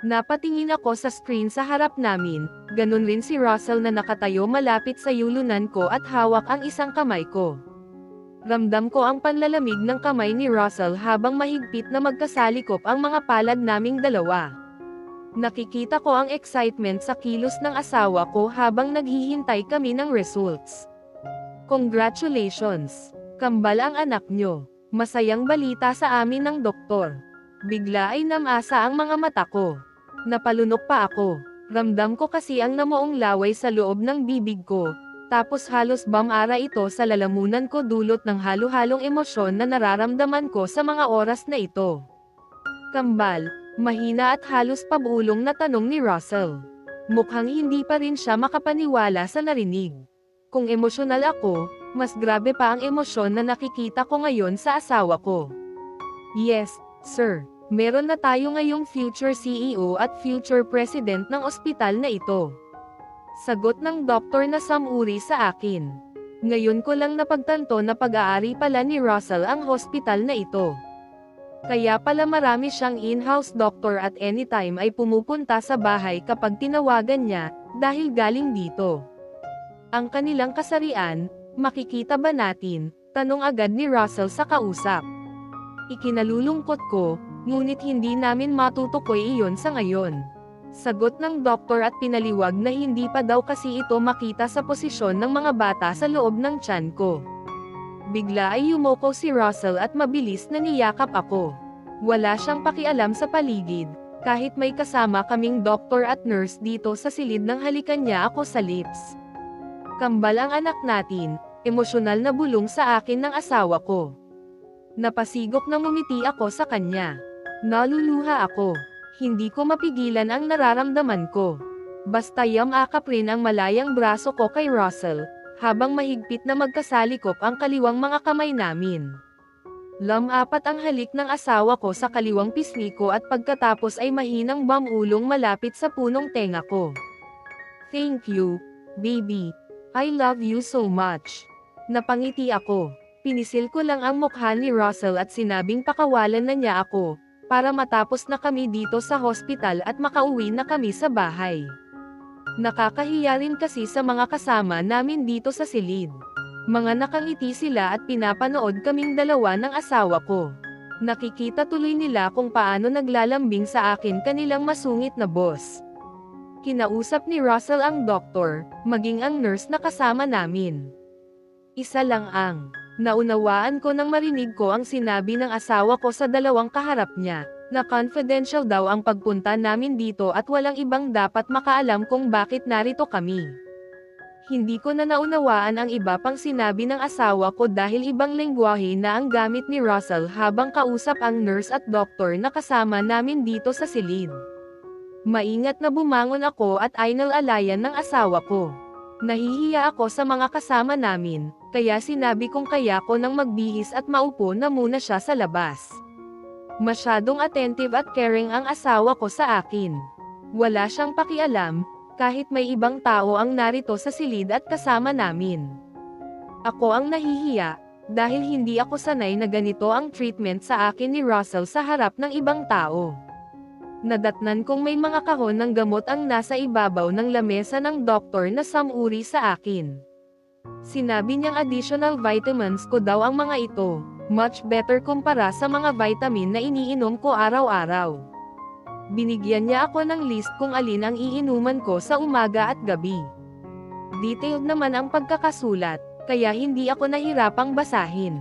Napatingin ako sa screen sa harap namin, ganun rin si Russell na nakatayo malapit sa yulunan ko at hawak ang isang kamay ko. Ramdam ko ang panlalamig ng kamay ni Russell habang mahigpit na magkasalikop ang mga palad naming dalawa. Nakikita ko ang excitement sa kilos ng asawa ko habang naghihintay kami ng results. Congratulations! Kambal ang anak nyo. Masayang balita sa amin ng doktor. Bigla ay namasa ang mga mata ko. Napalunok pa ako. Ramdam ko kasi ang namuong laway sa loob ng bibig ko. Tapos halos bamara ito sa lalamunan ko dulot ng halo-halong emosyon na nararamdaman ko sa mga oras na ito. Kambal, mahina at halos pabulong na tanong ni Russell. Mukhang hindi pa rin siya makapaniwala sa narinig. Kung emosyonal ako, mas grabe pa ang emosyon na nakikita ko ngayon sa asawa ko. Yes, sir. Meron na tayo ngayong future CEO at future president ng ospital na ito. Sagot ng doktor na samuri sa akin. Ngayon ko lang napagtanto na pag-aari pala ni Russell ang hospital na ito. Kaya pala marami siyang in-house doctor at anytime ay pumupunta sa bahay kapag tinawagan niya, dahil galing dito. Ang kanilang kasarian, makikita ba natin? Tanong agad ni Russell sa kausap. Ikinalulungkot ko, ngunit hindi namin matutukoy iyon sa ngayon. Sagot ng doktor at pinaliwag na hindi pa daw kasi ito makita sa posisyon ng mga bata sa loob ng tiyan ko. Bigla ay yumoko si Russell at mabilis na niyakap ako. Wala siyang pakialam sa paligid, kahit may kasama kaming doktor at nurse dito sa silid ng halikan niya ako sa lips. Kambal ang anak natin, emosyonal na bulong sa akin ng asawa ko. Napasigok na ngumiti ako sa kanya. Naluluha ako. Hindi ko mapigilan ang nararamdaman ko. Basta yamakap rin ang malayang braso ko kay Russell, habang mahigpit na magkasalikop ang kaliwang mga kamay namin. Lamapat ang halik ng asawa ko sa kaliwang pisngi ko at pagkatapos ay mahinang bamulong malapit sa punong tenga ko. Thank you, baby. I love you so much. Napangiti ako. Pinisil ko lang ang mukha ni Russell at sinabing pakawalan na niya ako, para matapos na kami dito sa hospital at makauwi na kami sa bahay. Nakakahiya rin kasi sa mga kasama namin dito sa silid. Mga nakangiti sila at pinapanood kaming dalawa ng asawa ko. Nakikita tuloy nila kung paano naglalambing sa akin kanilang masungit na boss. Kinausap ni Russell ang doktor, maging ang nurse na kasama namin. Isa lang ang naunawaan ko nang marinig ko ang sinabi ng asawa ko sa dalawang kaharap niya, na confidential daw ang pagpunta namin dito at walang ibang dapat makaalam kung bakit narito kami. Hindi ko na naunawaan ang iba pang sinabi ng asawa ko dahil ibang lengguwahe na ang gamit ni Russell habang kausap ang nurse at doktor na kasama namin dito sa silid. Maingat na bumangon ako at ainal-alayan ng asawa ko. Nahihiya ako sa mga kasama namin, kaya sinabi kong kaya ko nang magbihis at maupo na muna siya sa labas. Masyadong attentive at caring ang asawa ko sa akin. Wala siyang pakialam, kahit may ibang tao ang narito sa silid at kasama namin. Ako ang nahihiya, dahil hindi ako sanay na ganito ang treatment sa akin ni Russell sa harap ng ibang tao. Nadatnan kong may mga kahon ng gamot ang nasa ibabaw ng lamesa ng doktor na samuri sa akin. Sinabi niyang additional vitamins ko daw ang mga ito, much better kumpara sa mga vitamin na iniinom ko araw-araw. Binigyan niya ako ng list kung alin ang iinuman ko sa umaga at gabi. Detailed naman ang pagkakasulat, kaya hindi ako nahirapang basahin.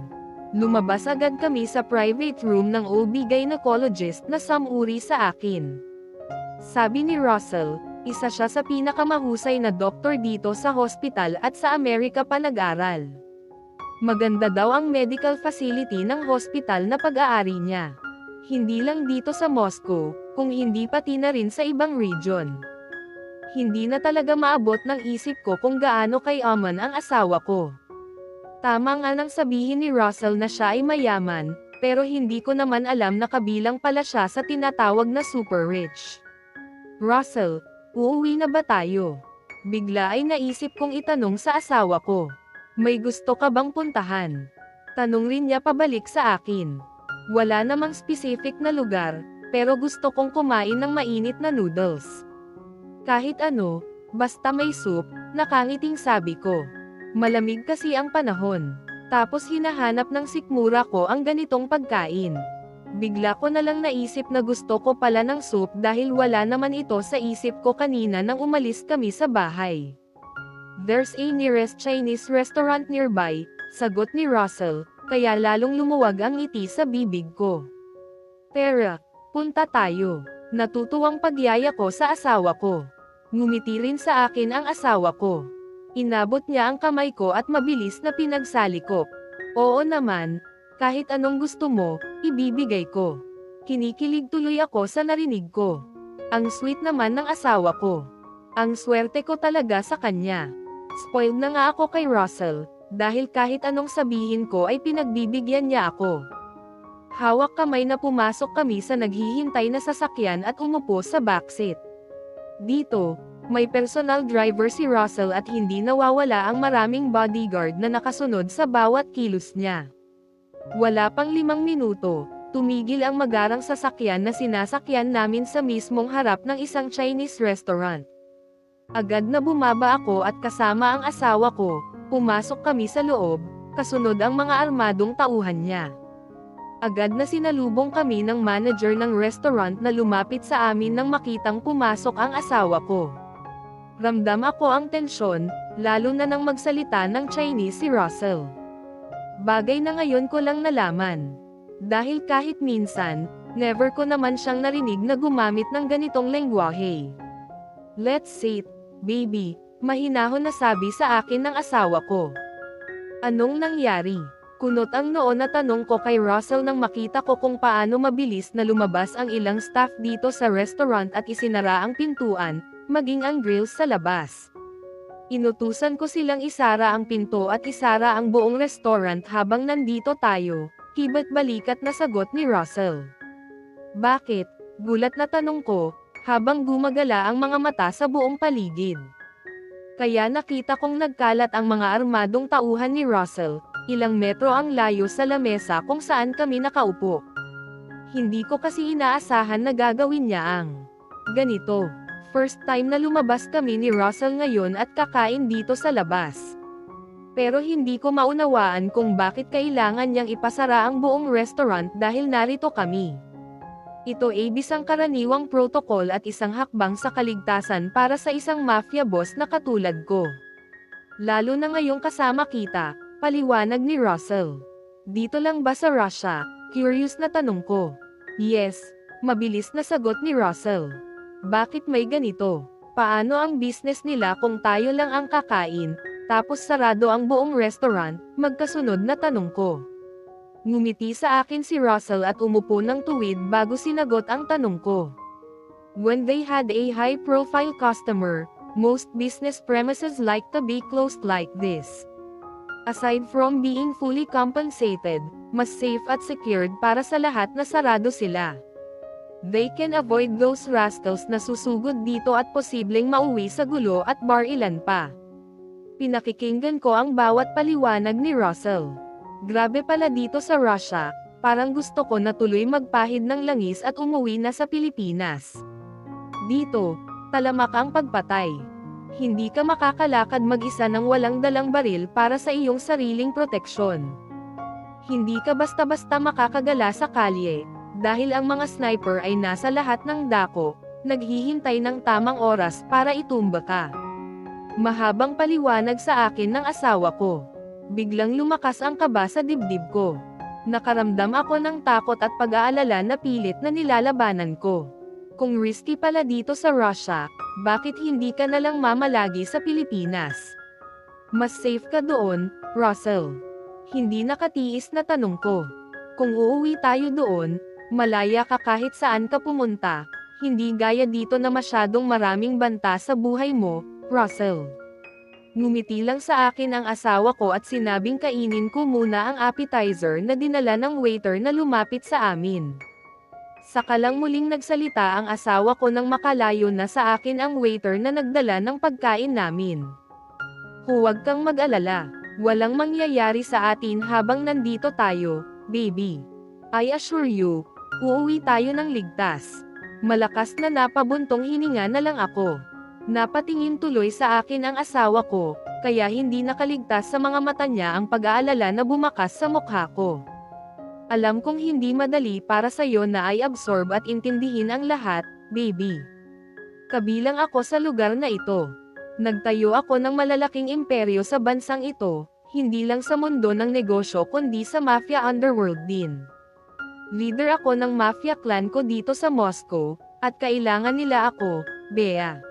Lumabas agad kami sa private room ng OB-gynecologist na samuri sa akin. Sabi ni Russell, isa siya sa pinakamahusay na doktor dito sa hospital at sa Amerika pa nag-aral. Maganda daw ang medical facility ng hospital na pag-aari niya. Hindi lang dito sa Moscow, kung hindi pati na rin sa ibang region. Hindi na talaga maabot ng isip ko kung gaano kayaman ang asawa ko. Tama nga nang sabihin ni Russell na siya ay mayaman, pero hindi ko naman alam na kabilang pala siya sa tinatawag na super rich. Russell, uuwi na ba tayo? Bigla ay naisip kong itanong sa asawa ko. May gusto ka bang puntahan? Tanong rin niya pabalik sa akin. Wala namang specific na lugar, pero gusto kong kumain ng mainit na noodles. Kahit ano, basta may soup, nakangiting sabi ko. Malamig kasi ang panahon. Tapos hinahanap ng sikmura ko ang ganitong pagkain. Bigla ko na lang naisip na gusto ko pala ng soup dahil wala naman ito sa isip ko kanina nang umalis kami sa bahay. There's a nearest Chinese restaurant nearby, sagot ni Russell, kaya lalong lumuwag ang ngiti sa bibig ko. Tara, punta tayo. Natutuwang pagyaya ko sa asawa ko. Ngumiti rin sa akin ang asawa ko. Inabot niya ang kamay ko at mabilis na pinagsalikop. Oo naman, kahit anong gusto mo, ibibigay ko. Kinikilig tuloy ako sa narinig ko. Ang sweet naman ng asawa ko. Ang swerte ko talaga sa kanya. Spoiled na nga ako kay Russell, dahil kahit anong sabihin ko ay pinagbibigyan niya ako. Hawak kamay na pumasok kami sa naghihintay na sasakyan at umupo sa backseat. Dito, may personal driver si Russell at hindi nawawala ang maraming bodyguard na nakasunod sa bawat kilos niya. Wala pang 5 minuto, tumigil ang magarang sasakyan na sinasakyan namin sa mismong harap ng isang Chinese restaurant. Agad na bumaba ako at kasama ang asawa ko, pumasok kami sa loob, kasunod ang mga armadong tauhan niya. Agad na sinalubong kami ng manager ng restaurant na lumapit sa amin nang makitang pumasok ang asawa ko. Ramdam ako ang tensyon, lalo na nang magsalita ng Chinese si Russell. Bagay na ngayon ko lang nalaman. Dahil kahit minsan, never ko naman siyang narinig na gumamit ng ganitong lengguwahe. "Let's sit, baby," mahinahon na sabi sa akin ng asawa ko. Anong nangyari? Kunot ang noo na tanong ko kay Russell nang makita ko kung paano mabilis na lumabas ang ilang staff dito sa restaurant at isinara ang pintuan, maging ang grills sa labas. Inutusan ko silang isara ang pinto at isara ang buong restaurant habang nandito tayo, hiba't balikat na sagot ni Russell. "Bakit?" Gulat na tanong ko, habang gumagala ang mga mata sa buong paligid. Kaya nakita kong nagkalat ang mga armadong tauhan ni Russell, ilang metro ang layo sa lamesa kung saan kami nakaupo. Hindi ko kasi inaasahan na gagawin niya ang ganito. First time na lumabas kami ni Russell ngayon at kakain dito sa labas. Pero hindi ko maunawaan kung bakit kailangan niyang ipasara ang buong restaurant dahil narito kami. Ito ay bisang karaniwang protocol at isang hakbang sa kaligtasan para sa isang mafia boss na katulad ko. Lalo na ngayong kasama kita, paliwanag ni Russell. "Dito lang ba sa Russia?" Curious na tanong ko. "Yes," mabilis na sagot ni Russell. "Bakit may ganito? Paano ang business nila kung tayo lang ang kakain, tapos sarado ang buong restaurant?" Magkasunod na tanong ko. Ngumiti sa akin si Russell at umupo ng tuwid bago sinagot ang tanong ko. "When they had a high-profile customer, most business premises like to be closed like this. Aside from being fully compensated, mas safe at secured para sa lahat na sarado sila. They can avoid those rascals na susugod dito at posibleng mauwi sa gulo at bar ilan pa." Pinakikinggan ko ang bawat paliwanag ni Russell. Grabe pala dito sa Russia, parang gusto ko na tuloy magpahid ng langis at umuwi na sa Pilipinas. Dito, talamak ang pagpatay. Hindi ka makakalakad mag-isa ng walang dalang baril para sa iyong sariling proteksyon. Hindi ka basta-basta makakagala sa kalye, dahil ang mga sniper ay nasa lahat ng dako, naghihintay ng tamang oras para itumba ka. Mahabang paliwanag sa akin ng asawa ko. Biglang lumakas ang kaba sa dibdib ko. Nakaramdam ako ng takot at pag-aalala na pilit na nilalabanan ko. Kung risky pala dito sa Russia, bakit hindi ka nalang mamalagi sa Pilipinas? Mas safe ka doon, Russell. Hindi nakatiis na tanong ko. Kung uuwi tayo doon, malaya ka kahit saan ka pumunta, hindi gaya dito na masyadong maraming banta sa buhay mo, Russell. Ngumiti lang sa akin ang asawa ko at sinabing kainin ko muna ang appetizer na dinala ng waiter na lumapit sa amin. Saka lang muling nagsalita ang asawa ko nang makalayo na sa akin ang waiter na nagdala ng pagkain namin. "Huwag kang mag-alala. Walang mangyayari sa atin habang nandito tayo, baby. I assure you, uuwi tayo ng ligtas." Malakas na napabuntong hininga na lang ako. Napatingin tuloy sa akin ang asawa ko, kaya hindi nakaligtas sa mga mata niya ang pag-aalala na bumakas sa mukha ko. "Alam kong hindi madali para sa iyo na i-absorb at intindihin ang lahat, baby. Kabilang ako sa lugar na ito. Nagtayo ako ng malalaking imperyo sa bansang ito, hindi lang sa mundo ng negosyo kundi sa mafia underworld din. Leader ako ng mafia clan ko dito sa Moscow, at kailangan nila ako, Bea.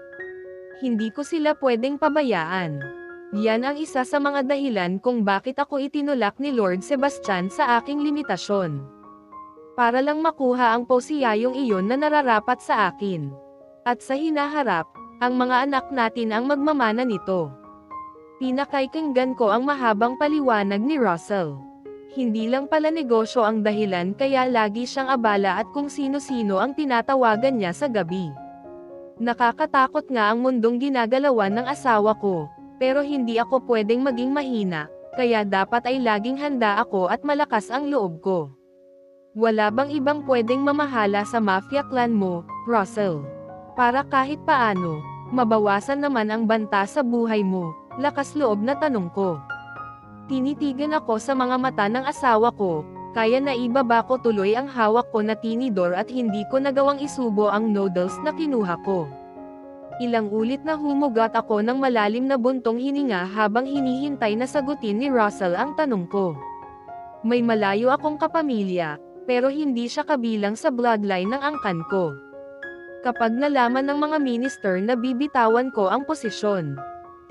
Hindi ko sila pwedeng pabayaan. Yan ang isa sa mga dahilan kung bakit ako itinulak ni Lord Sebastian sa aking limitasyon. Para lang makuha ang posiyayong iyon na nararapat sa akin. At sa hinaharap, ang mga anak natin ang magmamana nito." Pinakikinggan ko ang mahabang paliwanag ni Russell. Hindi lang pala negosyo ang dahilan kaya lagi siyang abala at kung sino-sino ang tinatawagan niya sa gabi. Nakakatakot nga ang mundong ginagalawan ng asawa ko, pero hindi ako pwedeng maging mahina, kaya dapat ay laging handa ako at malakas ang loob ko. Wala bang ibang pwedeng mamahala sa mafia clan mo, Russell? Para kahit paano, mabawasan naman ang banta sa buhay mo, lakas loob na tanong ko. Tinitigan ako sa mga mata ng asawa ko, kaya naibaba ko tuloy ang hawak ko na tinidor at hindi ko nagawang isubo ang noodles na kinuha ko. Ilang ulit na humugot ako ng malalim na buntong hininga habang hinihintay na sagutin ni Russell ang tanong ko. May malayo akong kapamilya, pero hindi siya kabilang sa bloodline ng angkan ko. Kapag nalaman ng mga minister na bibitawan ko ang posisyon,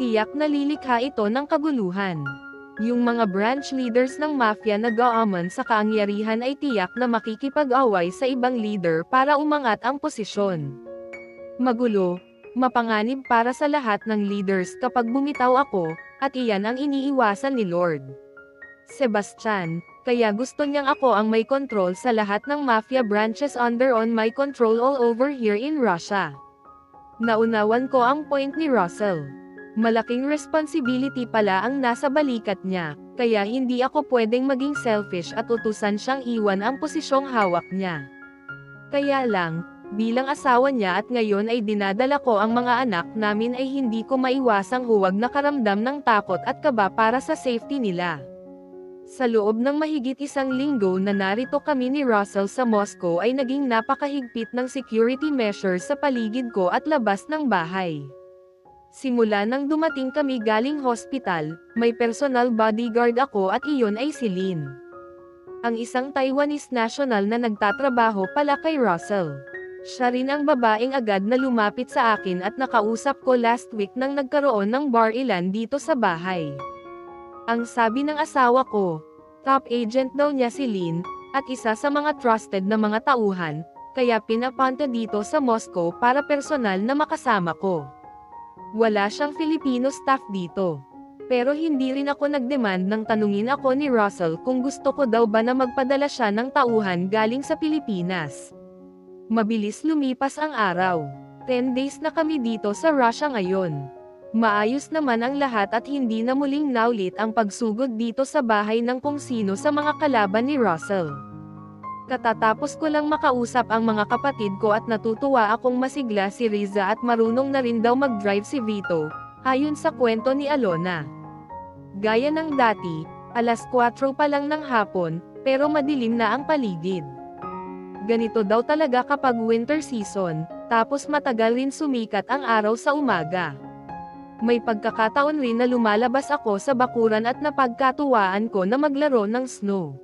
tiyak na lilikha ito ng kaguluhan. Yung mga branch leaders ng mafia na nag-aamon sa kaangyarihan ay tiyak na makikipag-away sa ibang leader para umangat ang posisyon. Magulo, mapanganib para sa lahat ng leaders kapag bumitaw ako, at iyan ang iniiwasan ni Lord Sebastian, kaya gusto niyang ako ang may control sa lahat ng mafia branches under on my control all over here in Russia. Naunawan ko ang point ni Russell. Malaking responsibility pala ang nasa balikat niya, kaya hindi ako pwedeng maging selfish at utusan siyang iwan ang posisyong hawak niya. Kaya lang, bilang asawa niya at ngayon ay dinadala ko ang mga anak namin ay hindi ko maiwasang huwag nakaramdam ng takot at kaba para sa safety nila. Sa loob ng mahigit isang linggo na narito kami ni Russell sa Moscow ay naging napakahigpit ng security measures sa paligid ko at labas ng bahay. Simula nang dumating kami galing hospital, may personal bodyguard ako at iyon ay si Lin. Ang isang Taiwanese national na nagtatrabaho pala kay Russell. Siya rin ang babaeng agad na lumapit sa akin at nakausap ko last week nang nagkaroon ng bar-ilan dito sa bahay. Ang sabi ng asawa ko, top agent daw niya si Lin, at isa sa mga trusted na mga tauhan, kaya pinapunta dito sa Moscow para personal na makasama ko. Wala siyang Filipino staff dito. Pero hindi rin ako nagdemand nang tanungin ako ni Russell kung gusto ko daw ba na magpadala siya ng tauhan galing sa Pilipinas. Mabilis lumipas ang araw. 10 days na kami dito sa Russia ngayon. Maayos naman ang lahat at hindi na muling naulit ang pagsugod dito sa bahay ng kung sino sa mga kalaban ni Russell. Katatapos ko lang makausap ang mga kapatid ko at natutuwa akong masigla si Riza at marunong na rin daw mag-drive si Vito, ayon sa kwento ni Alona. Gaya ng dati, alas 4 pa lang ng hapon, pero madilim na ang paligid. Ganito daw talaga kapag winter season, tapos matagal rin sumikat ang araw sa umaga. May pagkakataon rin na lumalabas ako sa bakuran at napagkatuwaan ko na maglaro ng snow.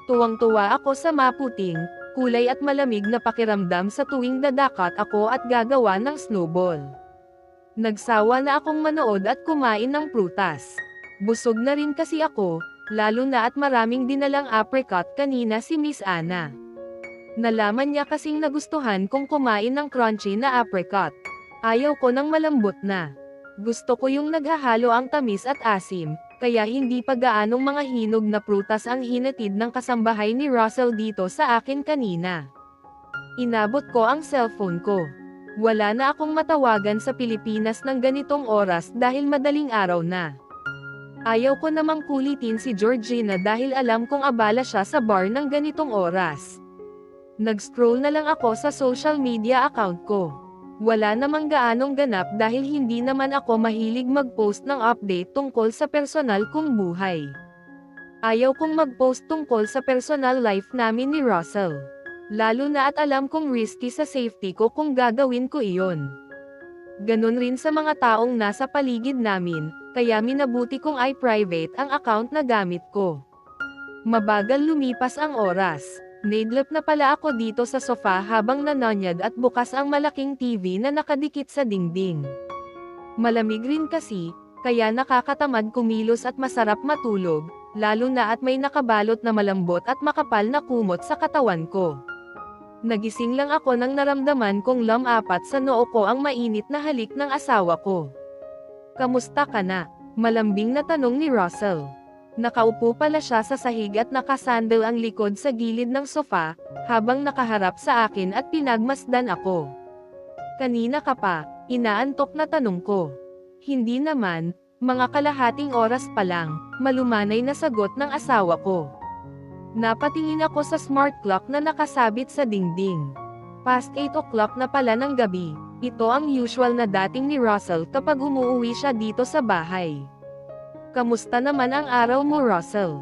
Tuwang-tuwa ako sa maputing, kulay at malamig na pakiramdam sa tuwing dadakat ako at gagawa ng snowball. Nagsawa na akong manood at kumain ng prutas. Busog na rin kasi ako, lalo na at maraming dinalang apricot kanina si Miss Anna. Nalaman niya kasing nagustuhan kong kumain ng crunchy na apricot. Ayaw ko ng malambot na. Gusto ko yung naghahalo ang tamis at asim, kaya hindi pa gaanong mga hinog na prutas ang hinatid ng kasambahay ni Russell dito sa akin kanina. Inabot ko ang cellphone ko. Wala na akong matawagan sa Pilipinas ng ganitong oras dahil madaling araw na. Ayaw ko namang kulitin si Georgina dahil alam kong abala siya sa bar ng ganitong oras. Nag-scroll na lang ako sa social media account ko. Wala namang gaanong ganap dahil hindi naman ako mahilig mag-post ng update tungkol sa personal kong buhay. Ayaw kong mag-post tungkol sa personal life namin ni Russell. Lalo na at alam kong risky sa safety ko kung gagawin ko iyon. Ganon rin sa mga taong nasa paligid namin, kaya minabuti kong i-private ang account na gamit ko. Mabagal lumipas ang oras. Naidlap na pala ako dito sa sofa habang nanonyag at bukas ang malaking TV na nakadikit sa dingding. Malamig rin kasi, kaya nakakatamad kumilos at masarap matulog, lalo na at may nakabalot na malambot at makapal na kumot sa katawan ko. Nagising lang ako nang naramdaman kong lumapat sa noo ko ang mainit na halik ng asawa ko. "Kamusta ka na?" malambing na tanong ni Russell. Nakaupo pala siya sa sahig at nakasandal ang likod sa gilid ng sofa, habang nakaharap sa akin at pinagmasdan ako. Kanina ka pa, inaantok na tanong ko. Hindi naman, mga kalahating oras pa lang, malumanay na sagot ng asawa ko. Napatingin ako sa smart clock na nakasabit sa dingding. Past 8 o'clock na pala ng gabi, ito ang usual na dating ni Russell kapag umuuwi siya dito sa bahay. Kamusta naman ang araw mo, Russell?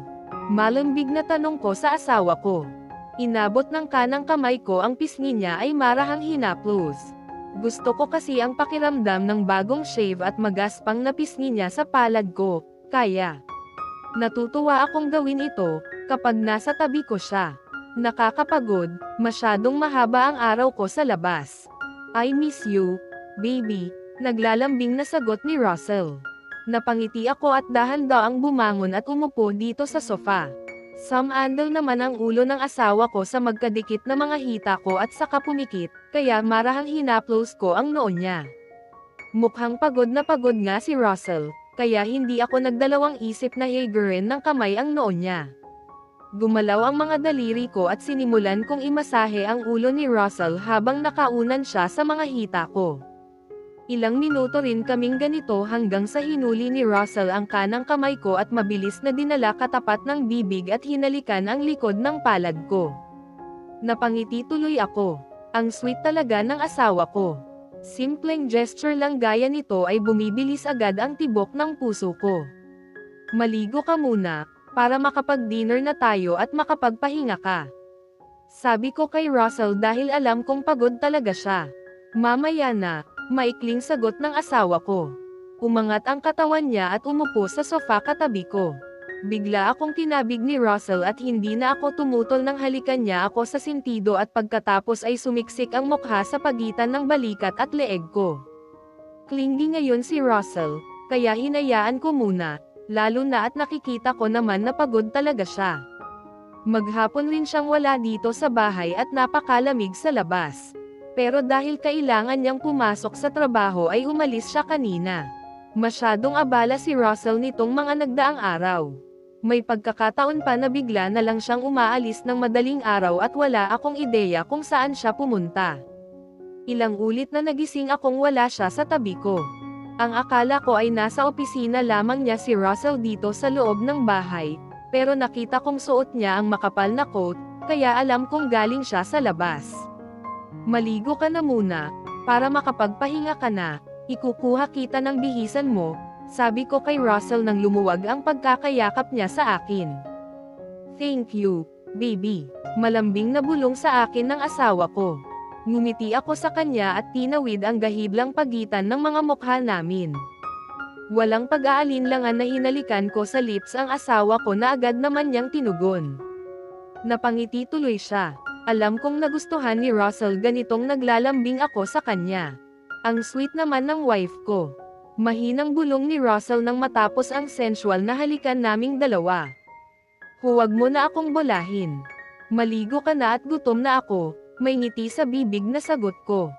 Malambig na tanong ko sa asawa ko. Inabot ng kanang kamay ko ang pisngi niya ay marahang hinaplos. Gusto ko kasi ang pakiramdam ng bagong shave at magaspang na pisngi niya sa palad ko, kaya natutuwa akong gawin ito kapag nasa tabi ko siya. Nakakapagod, masyadong mahaba ang araw ko sa labas. I miss you, baby, naglalambing na sagot ni Russell. Napangiti ako at dahan-daang bumangon at umupo dito sa sofa. Samandal naman ang ulo ng asawa ko sa magkadikit na mga hita ko at saka pumikit, kaya marahang hinaplos ko ang noo niya. Mukhang pagod na pagod nga si Russell, kaya hindi ako nagdalawang isip na higarin ng kamay ang noo niya. Gumalaw ang mga daliri ko at sinimulan kong imasahe ang ulo ni Russell habang nakaunan siya sa mga hita ko. Ilang minuto rin kaming ganito hanggang sa hinuli ni Russell ang kanang kamay ko at mabilis na dinala katapat ng bibig at hinalikan ang likod ng palad ko. Napangiti tuloy ako. Ang sweet talaga ng asawa ko. Simpleng gesture lang gaya nito ay bumibilis agad ang tibok ng puso ko. Maligo ka muna, para makapag-dinner na tayo at makapagpahinga ka. Sabi ko kay Russell dahil alam kong pagod talaga siya. Mamaya na, maikling sagot ng asawa ko. Umangat ang katawan niya at umupo sa sofa katabi ko. Bigla akong tinabig ni Russell at hindi na ako tumutol nang halikan niya ako sa sentido at pagkatapos ay sumiksik ang mukha sa pagitan ng balikat at leeg ko. Clingy ngayon si Russell, kaya hinayaan ko muna, lalo na at nakikita ko naman na pagod talaga siya. Maghapon rin siyang wala dito sa bahay at napakalamig sa labas. Pero dahil kailangan niyang pumasok sa trabaho ay umalis siya kanina. Masyadong abala si Russell nitong mga nagdaang araw. May pagkakataon pa na bigla na lang siyang umaalis ng madaling araw at wala akong ideya kung saan siya pumunta. Ilang ulit na nagising akong wala siya sa tabi ko. Ang akala ko ay nasa opisina lamang niya si Russell dito sa loob ng bahay, pero nakita kong suot niya ang makapal na coat, kaya alam kong galing siya sa labas. Maligo ka na muna, para makapagpahinga ka na, ikukuha kita ng bihisan mo, sabi ko kay Russell nang lumuwag ang pagkakayakap niya sa akin. Thank you, baby, malambing na bulong sa akin ng asawa ko. Ngumiti ako sa kanya at tinawid ang gahiblang pagitan ng mga mukha namin. Walang pag-aalinlangan na hinalikan ko sa lips ang asawa ko na agad naman niyang tinugon. Napangiti tuloy siya. Alam kong nagustuhan ni Russell ganitong naglalambing ako sa kanya. Ang sweet naman ng wife ko. Mahinang bulong ni Russell nang matapos ang sensual na halikan naming dalawa. Huwag mo na akong bolahin. Maligo ka na at gutom na ako, may ngiti sa bibig na sagot ko.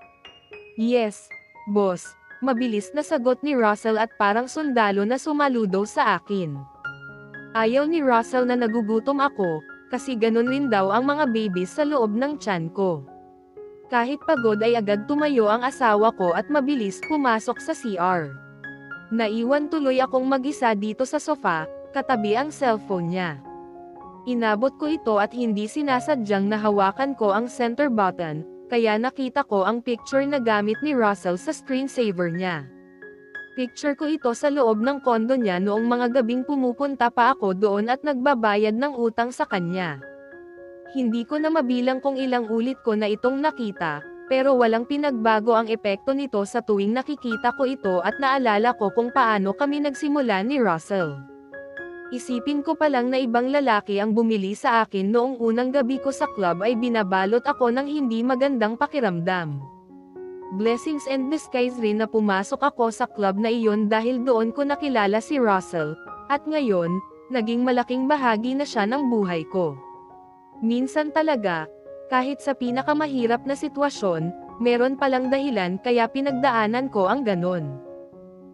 Yes, boss, mabilis na sagot ni Russell at parang sundalo na sumaludo sa akin. Ayaw ni Russell na nagugutom ako, kasi ganun rin daw ang mga babies sa loob ng tiyan ko. Kahit pagod ay agad tumayo ang asawa ko at mabilis pumasok sa CR. Naiwan tuloy akong mag-isa dito sa sofa, katabi ang cellphone niya. Inabot ko ito at hindi sinasadyang nahawakan ko ang center button, kaya nakita ko ang picture na gamit ni Russell sa screensaver niya. Picture ko ito sa loob ng kondo niya noong mga gabing pumupunta pa ako doon at nagbabayad ng utang sa kanya. Hindi ko na mabilang kung ilang ulit ko na itong nakita, pero walang pinagbago ang epekto nito sa tuwing nakikita ko ito at naalala ko kung paano kami nagsimula ni Russell. Isipin ko pa lang na ibang lalaki ang bumili sa akin noong unang gabi ko sa club ay binabalot ako ng hindi magandang pakiramdam. Blessings and disguise rin na pumasok ako sa club na iyon dahil doon ko nakilala si Russell, at ngayon, naging malaking bahagi na siya ng buhay ko. Minsan talaga, kahit sa pinakamahirap na sitwasyon, meron palang dahilan kaya pinagdaanan ko ang ganon.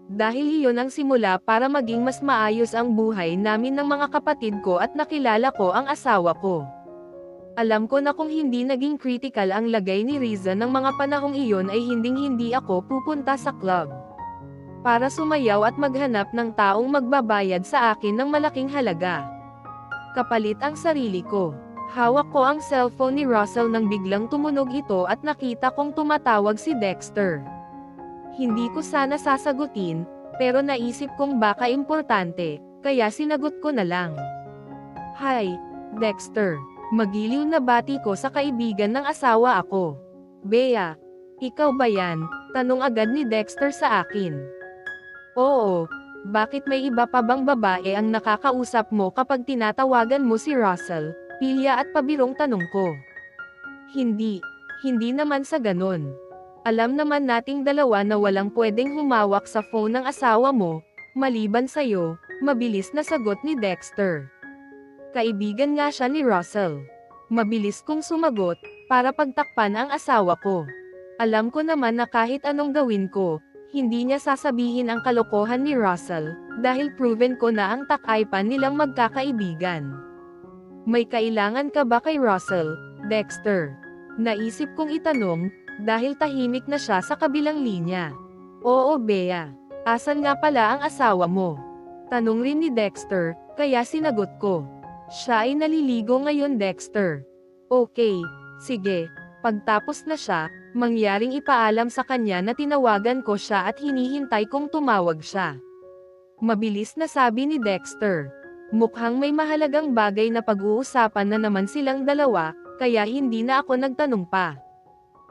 Dahil iyon ang simula para maging mas maayos ang buhay namin ng mga kapatid ko at nakilala ko ang asawa ko. Alam ko na kung hindi naging critical ang lagay ni Riza ng mga panahong iyon ay hinding-hindi ako pupunta sa club para sumayaw at maghanap ng taong magbabayad sa akin ng malaking halaga. Kapalit ang sarili ko. Hawak ko ang cellphone ni Russell nang biglang tumunog ito at nakita kong tumatawag si Dexter. Hindi ko sana sasagutin, pero naisip kong baka importante, kaya sinagot ko na lang. Hi, Dexter. Magiliw na bati ko sa kaibigan ng asawa ako. Bea, ikaw ba yan? Tanong agad ni Dexter sa akin. Oo, bakit may iba pa bang babae ang nakakausap mo kapag tinatawagan mo si Russell? Pilya at pabirong tanong ko. Hindi naman sa ganon. Alam naman nating dalawa na walang pwedeng humawak sa phone ng asawa mo, maliban sa'yo, mabilis na sagot ni Dexter. Kaibigan nga siya ni Russell. Mabilis kong sumagot, para pagtakpan ang asawa ko. Alam ko naman na kahit anong gawin ko, hindi niya sasabihin ang kalokohan ni Russell, dahil proven ko na ang takaypan nilang magkakaibigan. May kailangan ka ba kay Russell, Dexter? Naisip kong itanong, dahil tahimik na siya sa kabilang linya. Oo Bea, asan nga pala ang asawa mo? Tanong rin ni Dexter, kaya sinagot ko. Siya ay naliligo ngayon Dexter. Okay, sige, pagtapos na siya, mangyaring ipaalam sa kanya na tinawagan ko siya at hinihintay kong tumawag siya. Mabilis na sabi ni Dexter. Mukhang may mahalagang bagay na pag-uusapan na naman silang dalawa, kaya hindi na ako nagtanong pa.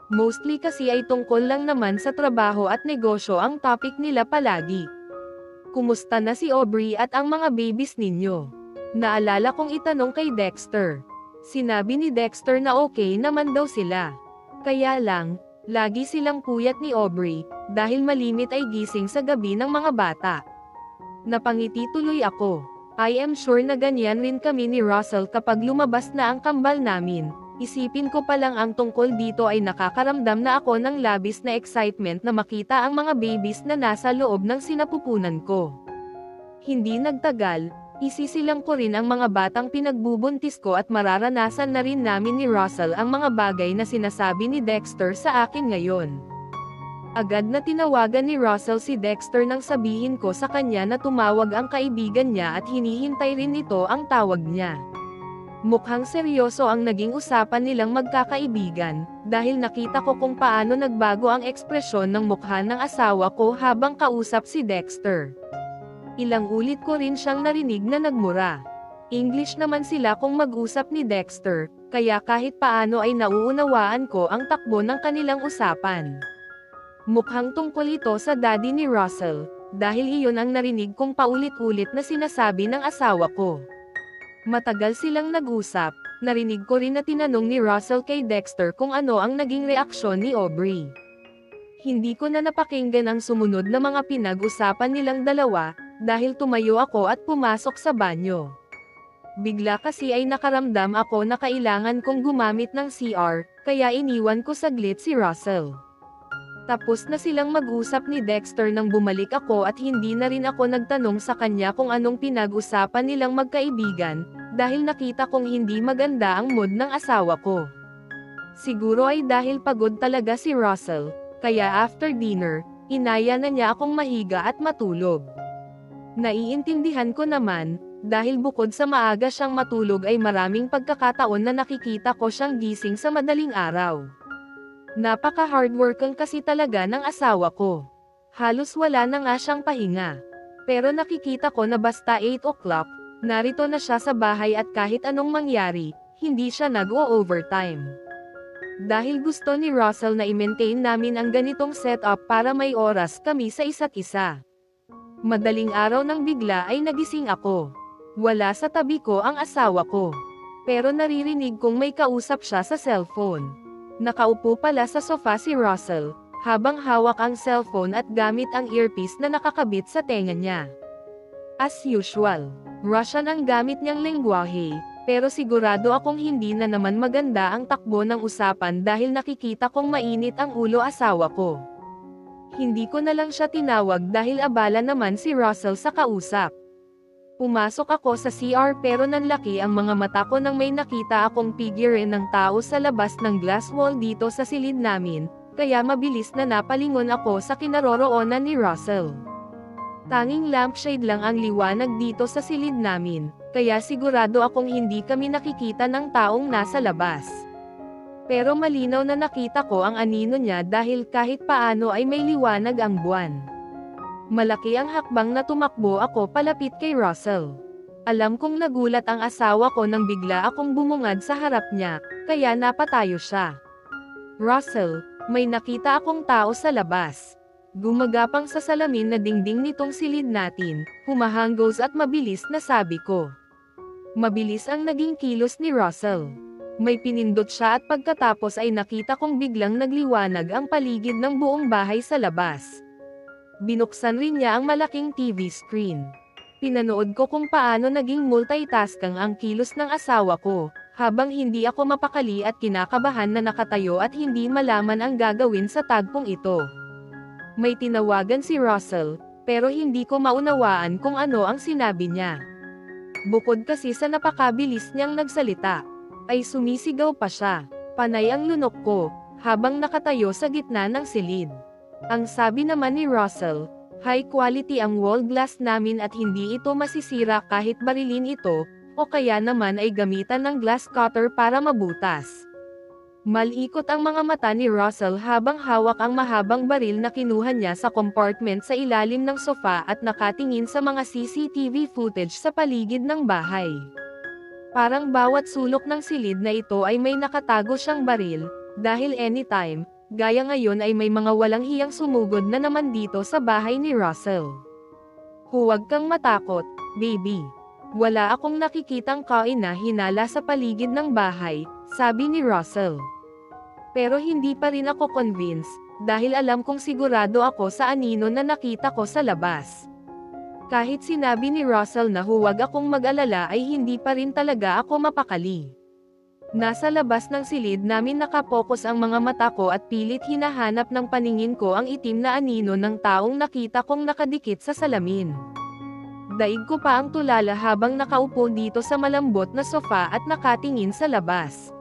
Mostly kasi ay tungkol lang naman sa trabaho at negosyo ang topic nila palagi. Kumusta na si Aubrey at ang mga babies ninyo? Naalala kong itanong kay Dexter. Sinabi ni Dexter na okay naman daw sila. Kaya lang, lagi silang puyat ni Aubrey, dahil malimit ay gising sa gabi ng mga bata. Napangiti tuloy ako. I am sure na ganyan rin kami ni Russell kapag lumabas na ang kambal namin. Isipin ko pa lang ang tungkol dito ay nakakaramdam na ako ng labis na excitement na makita ang mga babies na nasa loob ng sinapupunan ko. Hindi nagtagal, isisilang ko rin ang mga batang pinagbubuntis ko at mararanasan na rin namin ni Russell ang mga bagay na sinasabi ni Dexter sa akin ngayon. Agad na tinawagan ni Russell si Dexter nang sabihin ko sa kanya na tumawag ang kaibigan niya at hinihintay rin nito ang tawag niya. Mukhang seryoso ang naging usapan nilang magkakaibigan, dahil nakita ko kung paano nagbago ang ekspresyon ng mukha ng asawa ko habang kausap si Dexter. Ilang ulit ko rin siyang narinig na nagmura. English naman sila kung mag-usap ni Dexter, kaya kahit paano ay nauunawaan ko ang takbo ng kanilang usapan. Mukhang tungkol ito sa daddy ni Russell, dahil iyon ang narinig kong paulit-ulit na sinasabi ng asawa ko. Matagal silang nag-usap, narinig ko rin na tinanong ni Russell kay Dexter kung ano ang naging reaksyon ni Aubrey. Hindi ko na napakinggan ang sumunod na mga pinag-usapan nilang dalawa, dahil tumayo ako at pumasok sa banyo. Bigla kasi ay nakaramdam ako na kailangan kong gumamit ng CR, kaya iniwan ko saglit si Russell. Tapos na silang mag-usap ni Dexter nang bumalik ako at hindi na rin ako nagtanong sa kanya kung anong pinag-usapan nilang magkaibigan, dahil nakita kong hindi maganda ang mood ng asawa ko. Siguro ay dahil pagod talaga si Russell, kaya after dinner, inaya na niya akong mahiga at matulog. Naiintindihan ko naman, dahil bukod sa maaga siyang matulog ay maraming pagkakataon na nakikita ko siyang gising sa madaling araw. Napaka-hardworking kasi talaga ng asawa ko. Halos wala na nga siyang pahinga. Pero nakikita ko na basta 8 o'clock, narito na siya sa bahay at kahit anong mangyari, hindi siya nag-o-overtime. Dahil gusto ni Russell na i-maintain namin ang ganitong setup para may oras kami sa isa't isa. Madaling araw nang bigla ay nagising ako. Wala sa tabi ko ang asawa ko. Pero naririnig kong may kausap siya sa cellphone. Nakaupo pala sa sofa si Russell, habang hawak ang cellphone at gamit ang earpiece na nakakabit sa tenga niya. As usual, Russian ang gamit niyang lengguwahe, pero sigurado akong hindi na naman maganda ang takbo ng usapan dahil nakikita kong mainit ang ulo asawa ko. Hindi ko na lang siya tinawag dahil abala naman si Russell sa kausap. Pumasok ako sa CR pero nanlaki ang mga mata ko nang may nakita akong figure ng tao sa labas ng glass wall dito sa silid namin, kaya mabilis na napalingon ako sa kinaroroonan ni Russell. Tanging lampshade lang ang liwanag dito sa silid namin, kaya sigurado akong hindi kami nakikita ng taong nasa labas. Pero malinaw na nakita ko ang anino niya dahil kahit paano ay may liwanag ang buwan. Malaki ang hakbang na tumakbo ako palapit kay Russell. Alam kong nagulat ang asawa ko nang bigla akong bumungad sa harap niya, kaya napatayo siya. Russell, may nakita akong tao sa labas. Gumagapang sa salamin na dingding nitong silid natin, humahanggos at mabilis na sabi ko. Mabilis ang naging kilos ni Russell. May pinindot siya at pagkatapos ay nakita kong biglang nagliwanag ang paligid ng buong bahay sa labas. Binuksan rin niya ang malaking TV screen. Pinanood ko kung paano naging multitasking ang kilos ng asawa ko, habang hindi ako mapakali at kinakabahan na nakatayo at hindi malaman ang gagawin sa tagpong ito. May tinawagan si Russell, pero hindi ko maunawaan kung ano ang sinabi niya. Bukod kasi sa napakabilis niyang nagsalita, ay sumisigaw pa siya. Panay ang lunok ko, habang nakatayo sa gitna ng silid. Ang sabi naman ni Russell, high quality ang wall glass namin at hindi ito masisira kahit barilin ito, o kaya naman ay gamitan ng glass cutter para mabutas. Malikot ang mga mata ni Russell habang hawak ang mahabang baril na kinuha niya sa compartment sa ilalim ng sofa at nakatingin sa mga CCTV footage sa paligid ng bahay. Parang bawat sulok ng silid na ito ay may nakatago siyang baril, dahil anytime, gaya ngayon ay may mga walang hiyang sumugod na naman dito sa bahay ni Russell. Huwag kang matakot, baby. Wala akong nakikitang kain na hinala sa paligid ng bahay, sabi ni Russell. Pero hindi pa rin ako convinced, dahil alam kong sigurado ako sa anino na nakita ko sa labas. Kahit sinabi ni Russell na huwag akong mag-alala ay hindi pa rin talaga ako mapakali. Nasa labas ng silid namin nakapokus ang mga mata ko at pilit hinahanap ng paningin ko ang itim na anino ng taong nakita kong nakadikit sa salamin. Daig ko pa ang tulala habang nakaupo dito sa malambot na sofa at nakatingin sa labas.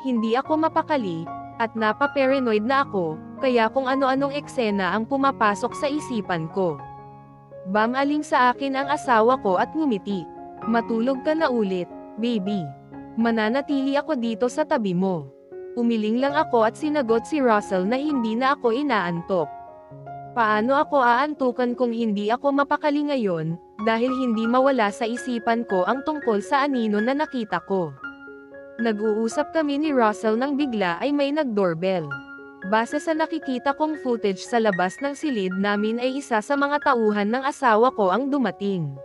Hindi ako mapakali, at napaparanoid na ako, kaya kung ano-anong eksena ang pumapasok sa isipan ko. Bamaling sa akin ang asawa ko at ngumiti. Matulog ka na ulit, baby. Mananatili ako dito sa tabi mo. Umiling lang ako at sinagot si Russell na hindi na ako inaantok. Paano ako aantukan kung hindi ako mapakali ngayon, dahil hindi mawala sa isipan ko ang tungkol sa anino na nakita ko. Nag-uusap kami ni Russell nang bigla ay may nag-doorbell. Base sa nakikita kong footage sa labas ng silid namin ay isa sa mga tauhan ng asawa ko ang dumating.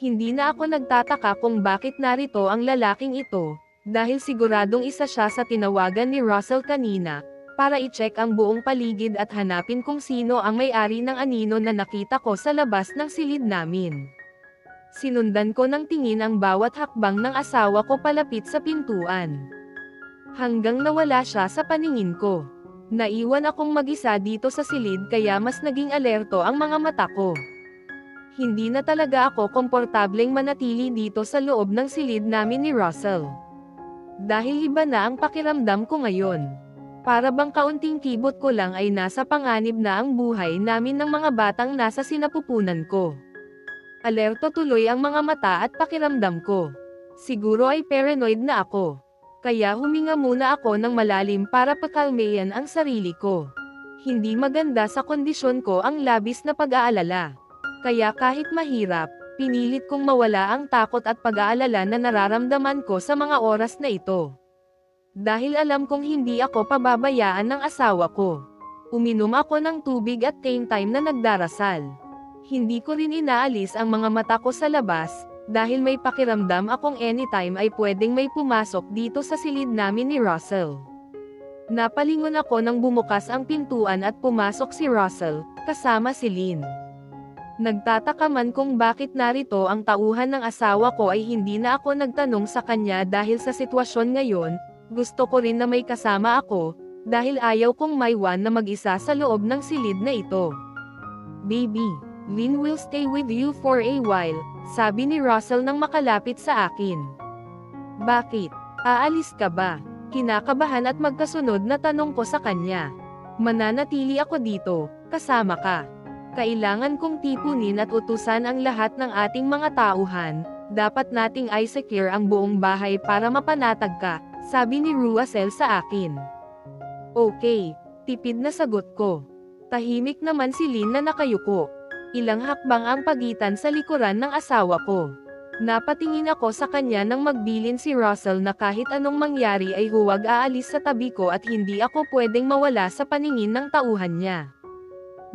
Hindi na ako nagtataka kung bakit narito ang lalaking ito, dahil siguradong isa siya sa tinawagan ni Russell kanina, para i-check ang buong paligid at hanapin kung sino ang may-ari ng anino na nakita ko sa labas ng silid namin. Sinundan ko ng tingin ang bawat hakbang ng asawa ko palapit sa pintuan. Hanggang nawala siya sa paningin ko. Naiwan akong mag-isa dito sa silid kaya mas naging alerto ang mga mata ko. Hindi na talaga ako komportableng manatili dito sa loob ng silid namin ni Russell. Dahil iba na ang pakiramdam ko ngayon. Para bang kaunting kibot ko lang ay nasa panganib na ang buhay namin ng mga batang nasa sinapupunan ko. Alerto tuloy ang mga mata at pakiramdam ko. Siguro ay paranoid na ako. Kaya huminga muna ako ng malalim para pakalmayan ang sarili ko. Hindi maganda sa kondisyon ko ang labis na pag-aalala. Kaya kahit mahirap, pinilit kong mawala ang takot at pag-aalala na nararamdaman ko sa mga oras na ito. Dahil alam kong hindi ako pababayaan ng asawa ko. Uminom ako ng tubig at same time na nagdarasal. Hindi ko rin inaalis ang mga mata ko sa labas, dahil may pakiramdam akong anytime ay pwedeng may pumasok dito sa silid namin ni Russell. Napalingon ako nang bumukas ang pintuan at pumasok si Russell, kasama si Lynn. Nagtataka man kung bakit narito ang tauhan ng asawa ko ay hindi na ako nagtanong sa kanya dahil sa sitwasyon ngayon, gusto ko rin na may kasama ako, dahil ayaw kong maiwan na mag-isa sa loob ng silid na ito. Baby, Lynn will stay with you for a while, sabi ni Russell nang makalapit sa akin. Bakit? Aalis ka ba? Kinakabahan at magkasunod na tanong ko sa kanya. Mananatili ako dito, kasama ka. Kailangan kong tipunin at utusan ang lahat ng ating mga tauhan, dapat nating i-secure ang buong bahay para mapanatag ka, sabi ni Russell sa akin. Okay, tipid na sagot ko. Tahimik naman si Lynn na nakayuko. Ilang hakbang ang pagitan sa likuran ng asawa ko. Napatingin ako sa kanya nang magbilin si Russell na kahit anong mangyari ay huwag aalis sa tabi ko at hindi ako pwedeng mawala sa paningin ng tauhan niya.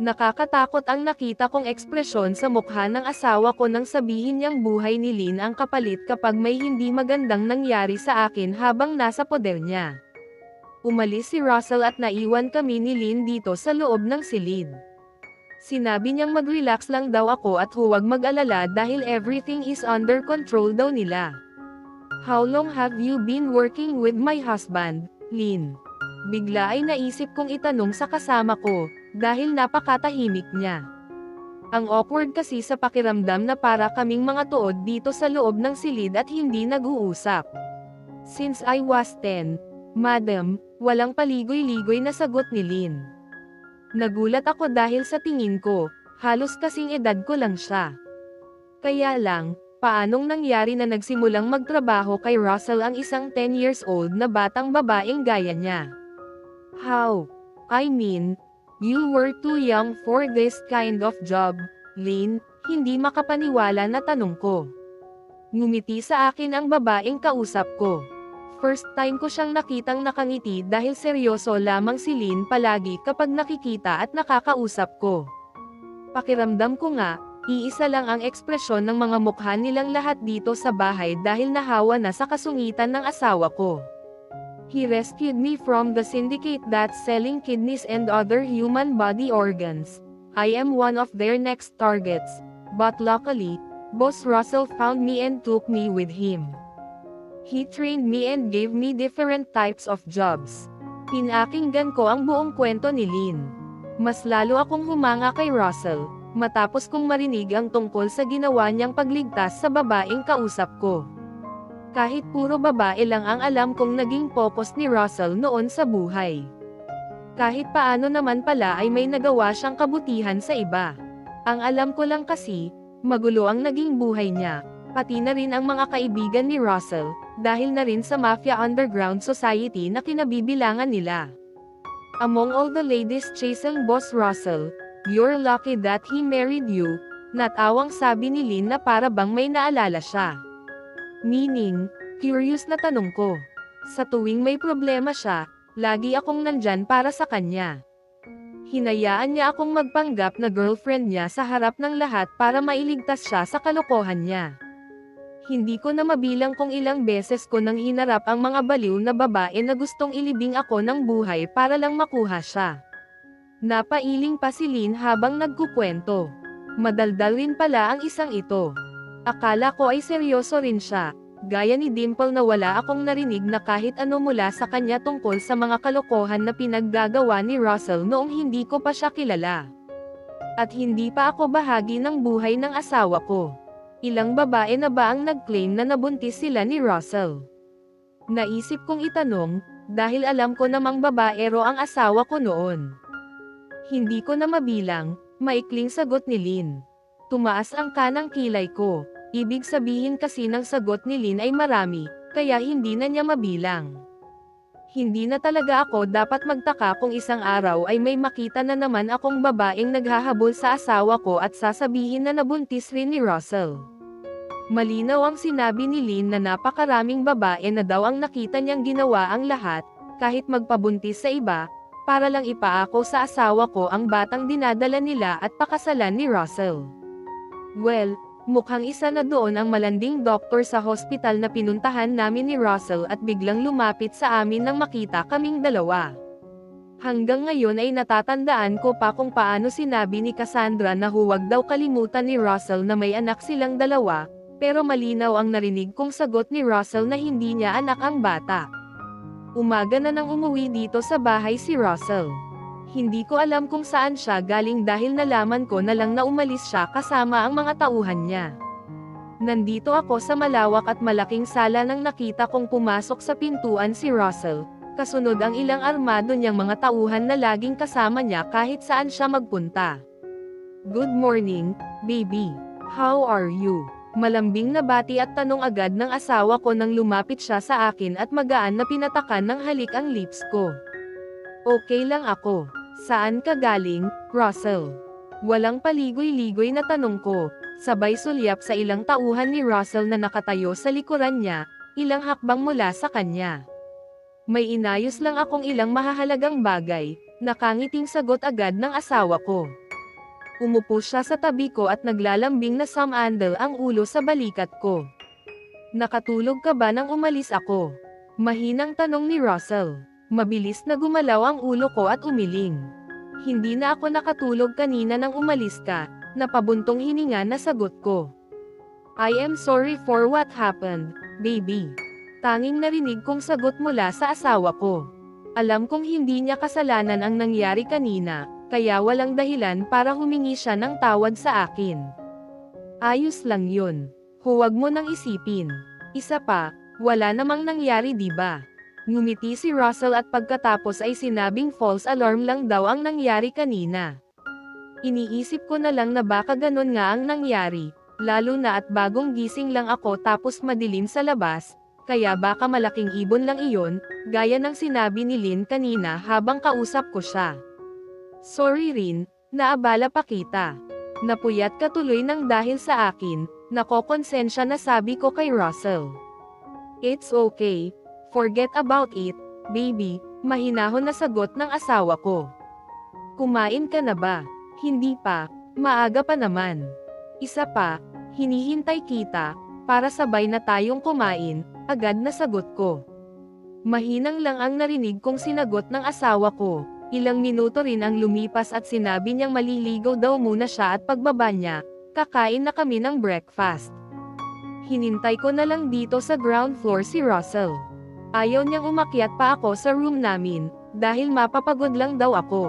Nakakatakot ang nakita kong ekspresyon sa mukha ng asawa ko nang sabihin niyang buhay ni Lynn ang kapalit kapag may hindi magandang nangyari sa akin habang nasa poder niya. Umalis si Russell at naiwan kami ni Lynn dito sa loob ng silid. Sinabi niyang mag-relax lang daw ako at huwag mag-alala dahil everything is under control daw nila. How long have you been working with my husband, Lynn? Bigla ay naisip kong itanong sa kasama ko, dahil napakatahimik niya. Ang awkward kasi sa pakiramdam na para kaming mga tuod dito sa loob ng silid at hindi nag-uusap. Since I was 10, Madam, walang paligoy-ligoy na sagot ni Lynn. Nagulat ako dahil sa tingin ko, halos kasing edad ko lang siya. Kaya lang, paanong nangyari na nagsimulang magtrabaho kay Russell ang isang 10 years old na batang babaeng gaya niya? How? I mean, you were too young for this kind of job, Lynn, hindi makapaniwala na tanong ko. Ngumiti sa akin ang babaeng kausap ko. First time ko siyang nakitang nakangiti dahil seryoso lamang si Lynn palagi kapag nakikita at nakakausap ko. Pakiramdam ko nga, iisa lang ang ekspresyon ng mga mukha nilang lahat dito sa bahay dahil nahawa na sa kasungitan ng asawa ko. He rescued me from the syndicate that's selling kidneys and other human body organs. I am one of their next targets, but luckily, Boss Russell found me and took me with him. He trained me and gave me different types of jobs. Pinakinggan ko ang buong kwento ni Lynn. Mas lalo akong humanga kay Russell, matapos kong marinig ang tungkol sa ginawa niyang pagligtas sa babaeng kausap ko. Kahit puro babae lang ang alam kong naging focus ni Russell noon sa buhay. Kahit paano naman pala ay may nagawa siyang kabutihan sa iba. Ang alam ko lang kasi, magulo ang naging buhay niya, pati na rin ang mga kaibigan ni Russell, dahil na rin sa Mafia Underground Society na kinabibilangan nila. Among all the ladies chasing Boss Russell, you're lucky that he married you, natawang sabi ni Lynn na para bang may naalala siya. Meaning, curious na tanong ko. Sa tuwing may problema siya, lagi akong nandyan para sa kanya. Hinayaan niya akong magpanggap na girlfriend niya sa harap ng lahat para mailigtas siya sa kalokohan niya. Hindi ko na mabilang kung ilang beses ko nang hinarap ang mga baliw na babae na gustong ilibing ako ng buhay para lang makuha siya. Napailing pa si Lynn habang nagkukwento. Madaldal rin pala ang isang ito. Akala ko ay seryoso rin siya, gaya ni Dimple na wala akong narinig na kahit ano mula sa kanya tungkol sa mga kalokohan na pinaggagawa ni Russell noong hindi ko pa siya kilala. At hindi pa ako bahagi ng buhay ng asawa ko. Ilang babae na ba ang nag-claim na nabuntis sila ni Russell? Naisip kong itanong, dahil alam ko namang babaero ang asawa ko noon. Hindi ko na mabilang, maikling sagot ni Lynn. Tumaas ang kanang kilay ko, ibig sabihin kasi ng sagot ni Lynn ay marami, kaya hindi na niya mabilang. Hindi na talaga ako dapat magtaka kung isang araw ay may makita na naman akong babaeng naghahabol sa asawa ko at sasabihin na nabuntis rin ni Russell. Malinaw ang sinabi ni Lynn na napakaraming babae na daw ang nakita niyang ginawa ang lahat, kahit magpabuntis sa iba, para lang ipaako sa asawa ko ang batang dinadala nila at pakasalan ni Russell. Well, mukhang isa na doon ang malanding doktor sa hospital na pinuntahan namin ni Russell at biglang lumapit sa amin nang makita kaming dalawa. Hanggang ngayon ay natatandaan ko pa kung paano sinabi ni Cassandra na huwag daw kalimutan ni Russell na may anak silang dalawa, pero malinaw ang narinig kong sagot ni Russell na hindi niya anak ang bata. Umaga na nang umuwi dito sa bahay si Russell. Hindi ko alam kung saan siya galing dahil nalaman ko na lang na umalis siya kasama ang mga tauhan niya. Nandito ako sa malawak at malaking sala nang nakita kong pumasok sa pintuan si Russell, kasunod ang ilang armado niyang mga tauhan na laging kasama niya kahit saan siya magpunta. "Good morning, baby. How are you?" Malambing na bati at tanong agad ng asawa ko nang lumapit siya sa akin at magaan na pinatakan ng halik ang lips ko. "Okay lang ako. Saan ka galing, Russell?" Walang paligoy-ligoy na tanong ko, sabay sulyap sa ilang tauhan ni Russell na nakatayo sa likuran niya, ilang hakbang mula sa kanya. "May inayos lang akong ilang mahahalagang bagay," nakangiting sagot agad ng asawa ko. Umupo siya sa tabi ko at naglalambing na samandal ang ulo sa balikat ko. "Nakatulog ka ba nang umalis ako?" Mahinang tanong ni Russell. Mabilis na gumalaw ang ulo ko at umiling. "Hindi na ako nakatulog kanina nang umalis ka," napabuntong hininga na sagot ko. "I am sorry for what happened, baby." Tanging narinig kong sagot mula sa asawa ko. Alam kong hindi niya kasalanan ang nangyari kanina, kaya walang dahilan para humingi siya ng tawad sa akin. "Ayos lang yun. Huwag mo nang isipin. Isa pa, wala namang nangyari di ba?" Ngumiti si Russell at pagkatapos ay sinabing false alarm lang daw ang nangyari kanina. Iniisip ko na lang na baka ganun nga ang nangyari, lalo na at bagong gising lang ako tapos madilim sa labas, kaya baka malaking ibon lang iyon, gaya ng sinabi ni Lynn kanina habang kausap ko siya. "Sorry rin, naabala pa kita. Napuyat ka tuloy ng dahil sa akin," nakokonsensya na sabi ko kay Russell. "It's okay. Forget about it, baby," mahinahon na sagot ng asawa ko. "Kumain ka na ba?" "Hindi pa, maaga pa naman." "Isa pa, hinihintay kita, para sabay na tayong kumain," agad na sagot ko. Mahinang lang ang narinig kong sinagot ng asawa ko. Ilang minuto rin ang lumipas at sinabi niyang maliligaw daw muna siya at pagbaba niya, kakain na kami ng breakfast. Hinintay ko na lang dito sa ground floor si Russell. Ayaw niyang umakyat pa ako sa room namin, dahil mapapagod lang daw ako.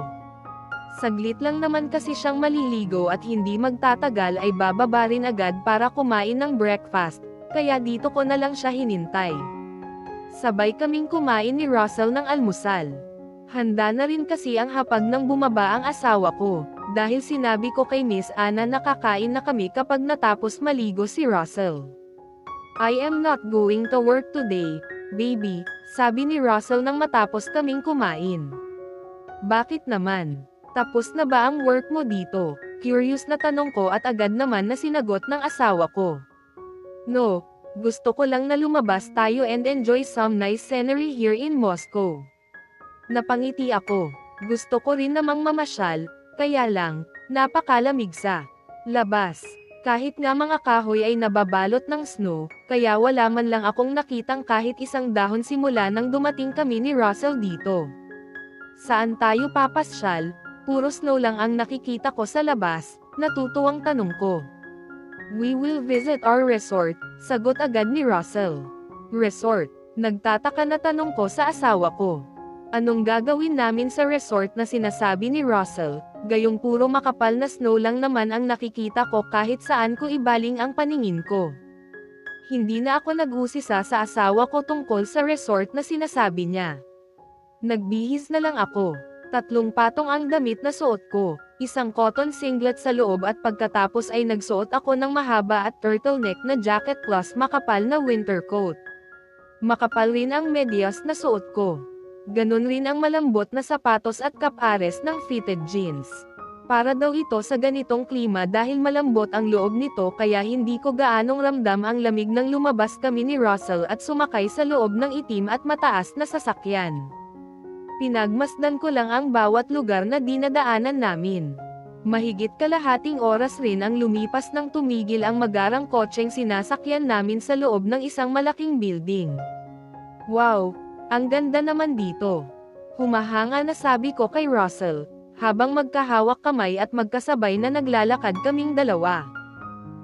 Saglit lang naman kasi siyang maliligo at hindi magtatagal ay bababa rin agad para kumain ng breakfast, kaya dito ko na lang siya hinintay. Sabay kaming kumain ni Russell ng almusal. Handa na rin kasi ang hapag nang bumaba ang asawa ko, dahil sinabi ko kay Miss Anna na kakain na kami kapag natapos maligo si Russell. "I am not going to work today, baby," sabi ni Russell nang matapos kaming kumain. "Bakit naman? Tapos na ba ang work mo dito?" Curious na tanong ko at agad naman na sinagot ng asawa ko. "No, gusto ko lang na lumabas tayo and enjoy some nice scenery here in Moscow." Napangiti ako. Gusto ko rin namang mamasyal, kaya lang, napakalamig sa labas. Kahit nga mga kahoy ay nababalot ng snow, kaya wala man lang akong nakitang kahit isang dahon simula nang dumating kami ni Russell dito. "Saan tayo papasyal? Puro snow lang ang nakikita ko sa labas," natutuwang tanong ko. "We will visit our resort," sagot agad ni Russell. "Resort?" Nagtataka na tanong ko sa asawa ko. Anong gagawin namin sa resort na sinasabi ni Russell, gayong puro makapal na snow lang naman ang nakikita ko kahit saan ko ibaling ang paningin ko. Hindi na ako nag-usisa sa asawa ko tungkol sa resort na sinasabi niya. Nagbihis na lang ako. 3 patong ang damit na suot ko, isang cotton singlet sa loob at pagkatapos ay nagsuot ako ng mahaba at turtleneck na jacket plus makapal na winter coat. Makapal rin ang medyas na suot ko. Ganon rin ang malambot na sapatos at kapares ng fitted jeans. Para daw ito sa ganitong klima dahil malambot ang loob nito kaya hindi ko gaanong ramdam ang lamig nang lumabas kami ni Russell at sumakay sa loob ng itim at mataas na sasakyan. Pinagmasdan ko lang ang bawat lugar na dinadaanan namin. Mahigit kalahating oras rin ang lumipas nang tumigil ang magarang kotseng sinasakyan namin sa loob ng isang malaking building. "Wow! Ang ganda naman dito." Humahanga na sabi ko kay Russell, habang magkahawak kamay at magkasabay na naglalakad kaming dalawa.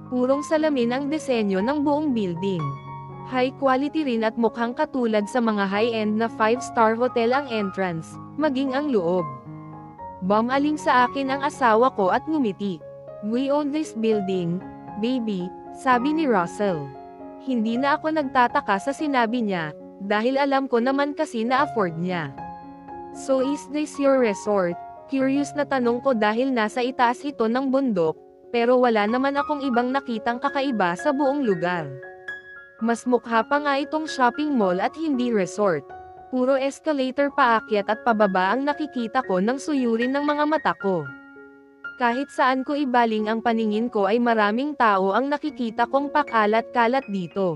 Purong salamin ang disenyo ng buong building. High quality rin at mukhang katulad sa mga high-end na 5-star hotel ang entrance, maging ang loob. Bumaling sa akin ang asawa ko at ngumiti. "We own this building, baby," sabi ni Russell. Hindi na ako nagtataka sa sinabi niya, dahil alam ko naman kasi na afford niya. "So is this your resort?" Curious na tanong ko dahil nasa itaas ito ng bundok, pero wala naman akong ibang nakitang kakaiba sa buong lugar. Mas mukha pa nga itong shopping mall at hindi resort. Puro escalator paakyat at pababa ang nakikita ko nang suyurin ng mga mata ko. Kahit saan ko ibaling ang paningin ko ay maraming tao ang nakikita kong pakalat-kalat dito.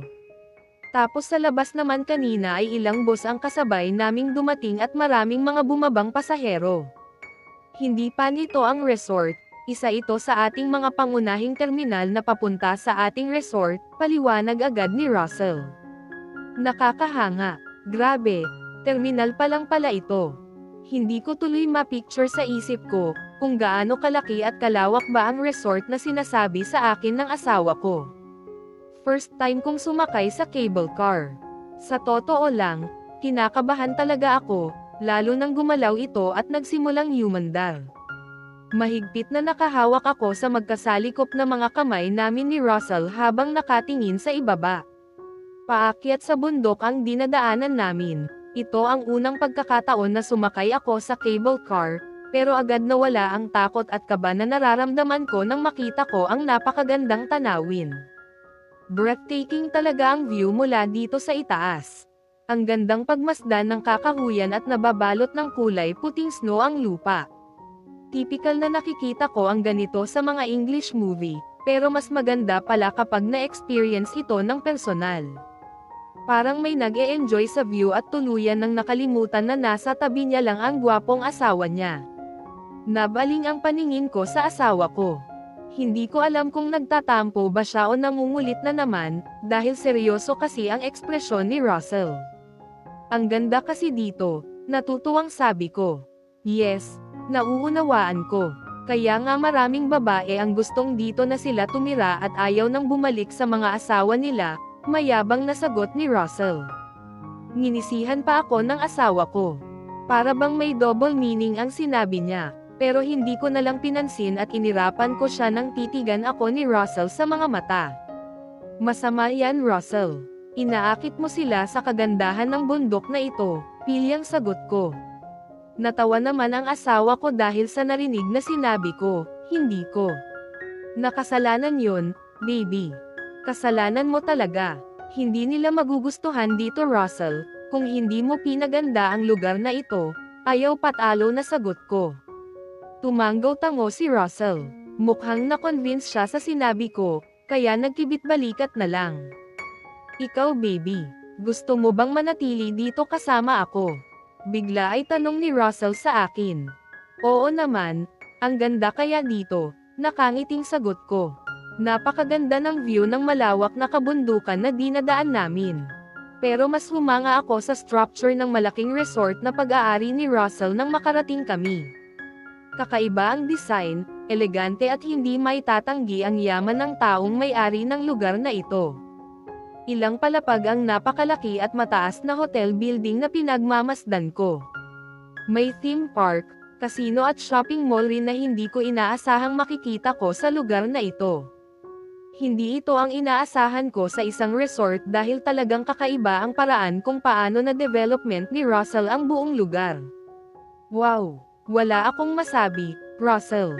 Tapos sa labas naman kanina ay ilang bus ang kasabay naming dumating at maraming mga bumabang pasahero. Hindi pa nito ang resort, isa ito sa ating mga pangunahing terminal na papunta sa ating resort, paliwanag agad ni Russell. Nakakahanga. Grabe, terminal pa lang pala ito. Hindi ko tuloy ma-picture sa isip ko, kung gaano kalaki at kalawak ba ang resort na sinasabi sa akin ng asawa ko. First time kong sumakay sa cable car. Sa totoo lang, kinakabahan talaga ako, lalo nang gumalaw ito at nagsimulang humandal. Mahigpit na nakahawak ako sa magkasalikop na mga kamay namin ni Russell habang nakatingin sa ibaba. Paakyat sa bundok ang dinadaanan namin. Ito ang unang pagkakataon na sumakay ako sa cable car, pero agad nawala ang takot at kaba na nararamdaman ko nang makita ko ang napakagandang tanawin. Breathtaking talaga ang view mula dito sa itaas. Ang gandang pagmasdan ng kakahuyan at nababalot ng kulay puting snow ang lupa. Typical na nakikita ko ang ganito sa mga English movie, pero mas maganda pala kapag na-experience ito ng personal. Parang may nag-e-enjoy sa view at tuluyan nang nakalimutan na nasa tabi niya lang ang gwapong asawa niya. Nabaling ang paningin ko sa asawa ko. Hindi ko alam kung nagtatampo ba siya o nangungulit na naman, dahil seryoso kasi ang ekspresyon ni Russell. "Ang ganda kasi dito," natutuwang sabi ko. "Yes, nauunawaan ko. Kaya nga maraming babae ang gustong dito na sila tumira at ayaw nang bumalik sa mga asawa nila," mayabang na sagot ni Russell. Nginisihan pa ako ng asawa ko. Para bang may double meaning ang sinabi niya, pero hindi ko na lang pinansin at inirapan ko siya nang titigan ako ni Russell sa mga mata. "Masama yan, Russell. Inaakit mo sila sa kagandahan ng bundok na ito," pilyang sagot ko. Natawa naman ang asawa ko dahil sa narinig na sinabi ko, "Hindi ko. Nakasalanan yun, baby. Kasalanan mo talaga. Hindi nila magugustuhan dito, Russell, kung hindi mo pinaganda ang lugar na ito," ayaw patalo na sagot ko. Tumanggaw-tango si Russell. Mukhang na-convince siya sa sinabi ko, kaya nagkibit-balikat na lang. "Ikaw, baby, gusto mo bang manatili dito kasama ako?" Bigla ay tanong ni Russell sa akin. "Oo naman, ang ganda kaya dito," nakangiting sagot ko. Napakaganda ng view ng malawak na kabundukan na dinadaan namin. Pero mas humanga ako sa structure ng malaking resort na pag-aari ni Russell nang makarating kami. Kakaiba ang design, elegante at hindi maitatanggi ang yaman ng taong may-ari ng lugar na ito. Ilang palapag ang napakalaki at mataas na hotel building na pinagmamasdan ko. May theme park, casino at shopping mall rin na hindi ko inaasahang makikita ko sa lugar na ito. Hindi ito ang inaasahan ko sa isang resort dahil talagang kakaiba ang paraan kung paano na development ni Russell ang buong lugar. Wow! Wala akong masabi, Russell.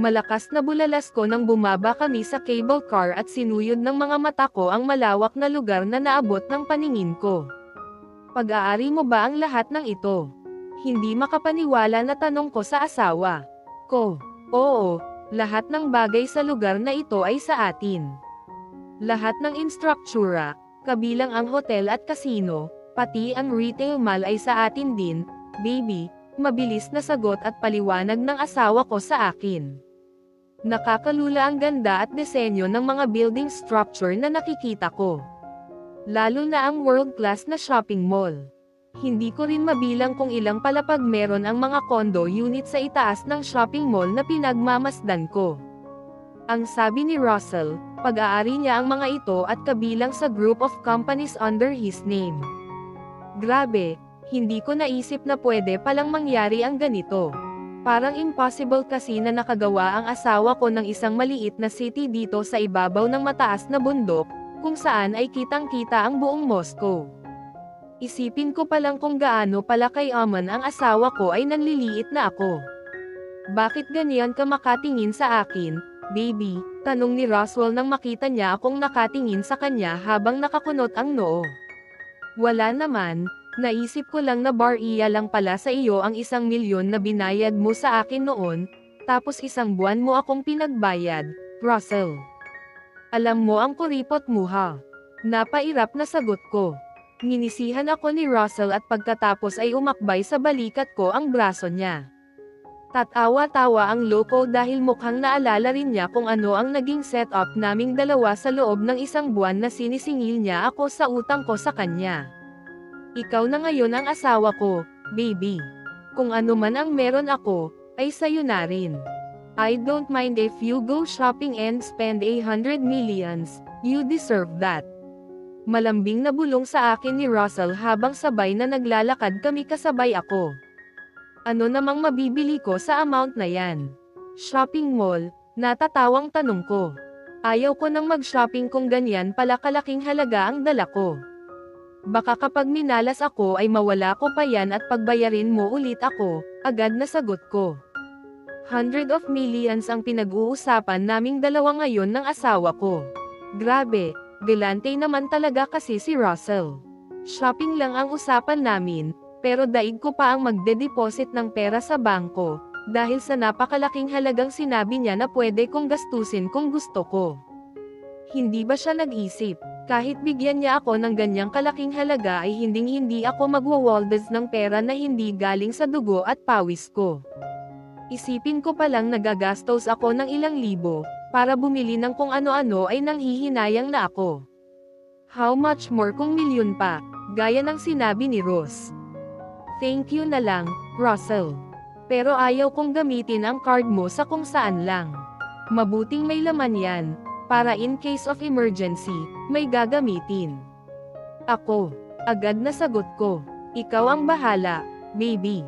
Malakas na bulalas ko nang bumaba kami sa cable car at sinuyod ng mga mata ko ang malawak na lugar na naabot ng paningin ko. "Pag-aari mo ba ang lahat ng ito?" Hindi makapaniwala na tanong ko sa asawa ko. "Oo. Lahat ng bagay sa lugar na ito ay sa atin. Lahat ng instruktura, kabilang ang hotel at casino, pati ang retail mall ay sa atin din, baby," mabilis na sagot at paliwanag ng asawa ko sa akin. Nakakalula ang ganda at disenyo ng mga building structure na nakikita ko. Lalo na ang world-class na shopping mall. Hindi ko rin mabilang kung ilang palapag meron ang mga condo unit sa itaas ng shopping mall na pinagmamasdan ko. Ang sabi ni Russell, Pag-aari niya ang mga ito at kabilang sa group of companies under his name. Grabe, hindi ko naisip na pwede palang mangyari ang ganito. Parang impossible kasi na nakagawa ang asawa ko ng isang maliit na city dito sa ibabaw ng mataas na bundok, kung saan ay kitang-kita ang buong Moscow. Isipin ko palang kung gaano pala kayaman ang asawa ko ay nanliliit na ako. Bakit ganyan ka makatingin sa akin, baby? Tanong ni Roswell nang makita niya akong nakatingin sa kanya habang nakakunot ang noo. Wala naman, naisip ko lang na bar-iya lang pala sa iyo ang 1,000,000 na binayad mo sa akin noon, tapos 1 buwan mo akong pinagbayad, Russell. Alam mo ang kuripot mo ha? Napairap na sagot ko. Nginisihan ako ni Russell at pagkatapos ay umakbay sa balikat ko ang braso niya. Tatawa-tawa ang loko dahil mukhang naalala rin niya kung ano ang naging setup naming dalawa sa loob ng 1 buwan na sinisingil niya ako sa utang ko sa kanya. Ikaw na ngayon ang asawa ko, baby. Kung ano man ang meron ako, ay sayo na rin. I don't mind if you go shopping and spend 100 millions, you deserve that. Malambing na bulong sa akin ni Russell habang sabay na naglalakad kami kasabay ako. Ano namang mabibili ko sa amount na yan? Shopping mall, natatawang tanong ko. Ayaw ko nang mag-shopping kung ganyan pala kalaking halaga ang dala ko. Baka kapag minalas ako ay mawala ko pa yan at pagbayarin mo ulit ako, agad na sagot ko. 100 of millions ang pinag-uusapan naming dalawa ngayon ng asawa ko. Grabe, galante naman talaga kasi si Russell. Shopping lang ang usapan namin, pero daig ko pa ang magde-deposit ng pera sa bangko, dahil sa napakalaking halagang sinabi niya na pwede kong gastusin kung gusto ko. Hindi ba siya nag-isip? Kahit bigyan niya ako ng ganyang kalaking halaga ay hinding-hindi ako magwawaldas ng pera na hindi galing sa dugo at pawis ko. Isipin ko palang nagagastos ako ng ilang libo, para bumili ng kung ano-ano ay nanghihinayang na ako. How much more kung milyon pa, gaya ng sinabi ni Ross. Thank you na lang, Russell. Pero ayaw kong gamitin ang card mo sa kung saan lang. Mabuting may laman yan, para in case of emergency, may gagamitin. Ako, agad na sagot ko. Ikaw ang bahala, baby.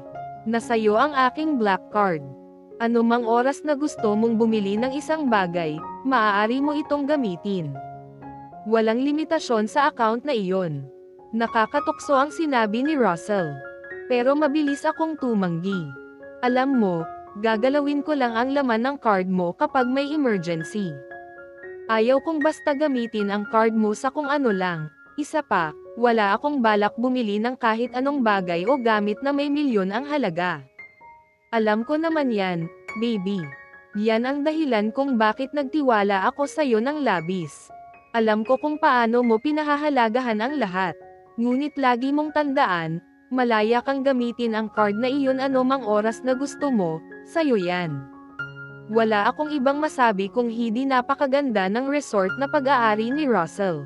Nasa'yo ang aking black card. Anumang oras na gusto mong bumili ng isang bagay, maaari mo itong gamitin. Walang limitasyon sa account na iyon. Nakakatukso ang sinabi ni Russell. Pero mabilis akong tumanggi. Alam mo, gagalawin ko lang ang laman ng card mo kapag may emergency. Ayaw kong basta gamitin ang card mo sa kung ano lang. Isa pa, wala akong balak bumili ng kahit anong bagay o gamit na may milyon ang halaga. Alam ko naman yan, baby. Yan ang dahilan kung bakit nagtiwala ako sa'yo ng labis. Alam ko kung paano mo pinahahalagahan ang lahat. Ngunit lagi mong tandaan, malaya kang gamitin ang card na iyon anumang oras na gusto mo, sa'yo yan. Wala akong ibang masabi kung hindi napakaganda ng resort na pag-aari ni Russell.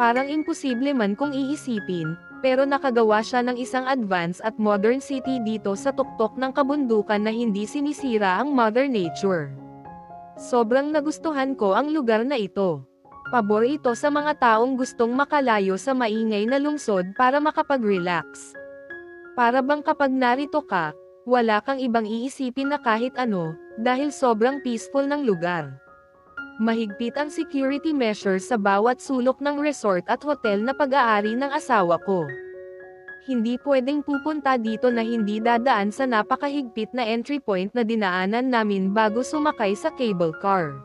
Parang imposible man kung iisipin, pero nakagawa siya ng isang advanced at modern city dito sa tuktok ng kabundukan na hindi sinisira ang Mother Nature. Sobrang nagustuhan ko ang lugar na ito. Pabor ito sa mga taong gustong makalayo sa maingay na lungsod para makapag-relax. Para bang kapag narito ka, wala kang ibang iisipin na kahit ano, dahil sobrang peaceful ng lugar. Mahigpit ang security measures sa bawat sulok ng resort at hotel na pag-aari ng asawa ko. Hindi pwedeng pupunta dito na hindi dadaan sa napakahigpit na entry point na dinaanan namin bago sumakay sa cable car.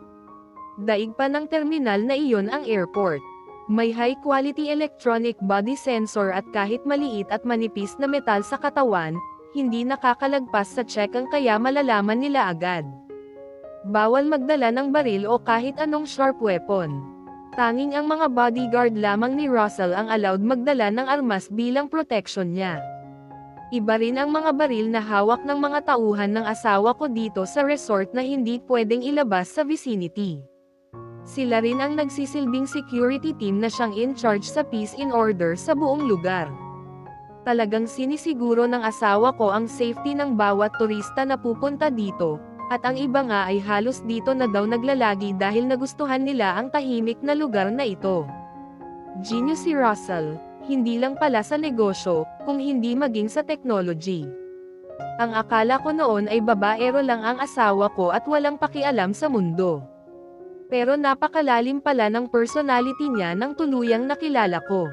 Daig pa ng terminal na iyon ang airport. May high-quality electronic body sensor at kahit maliit at manipis na metal sa katawan, hindi nakakalagpas sa check ang kaya malalaman nila agad. Bawal magdala ng baril o kahit anong sharp weapon. Tanging ang mga bodyguard lamang ni Russell ang allowed magdala ng armas bilang protection niya. Iba rin ang mga baril na hawak ng mga tauhan ng asawa ko dito sa resort na hindi pwedeng ilabas sa vicinity. Sila rin ang nagsisilbing security team na siyang in charge sa peace and order sa buong lugar. Talagang sinisiguro ng asawa ko ang safety ng bawat turista na pupunta dito, At ang iba nga ay halos dito na daw naglalagi dahil nagustuhan nila ang tahimik na lugar na ito. Genius si Russell, hindi lang pala sa negosyo, kung hindi maging sa technology. Ang akala ko noon ay babaero lang ang asawa ko at walang pakialam sa mundo. Pero napakalalim pala ng personality niya nang tuluyang nakilala ko.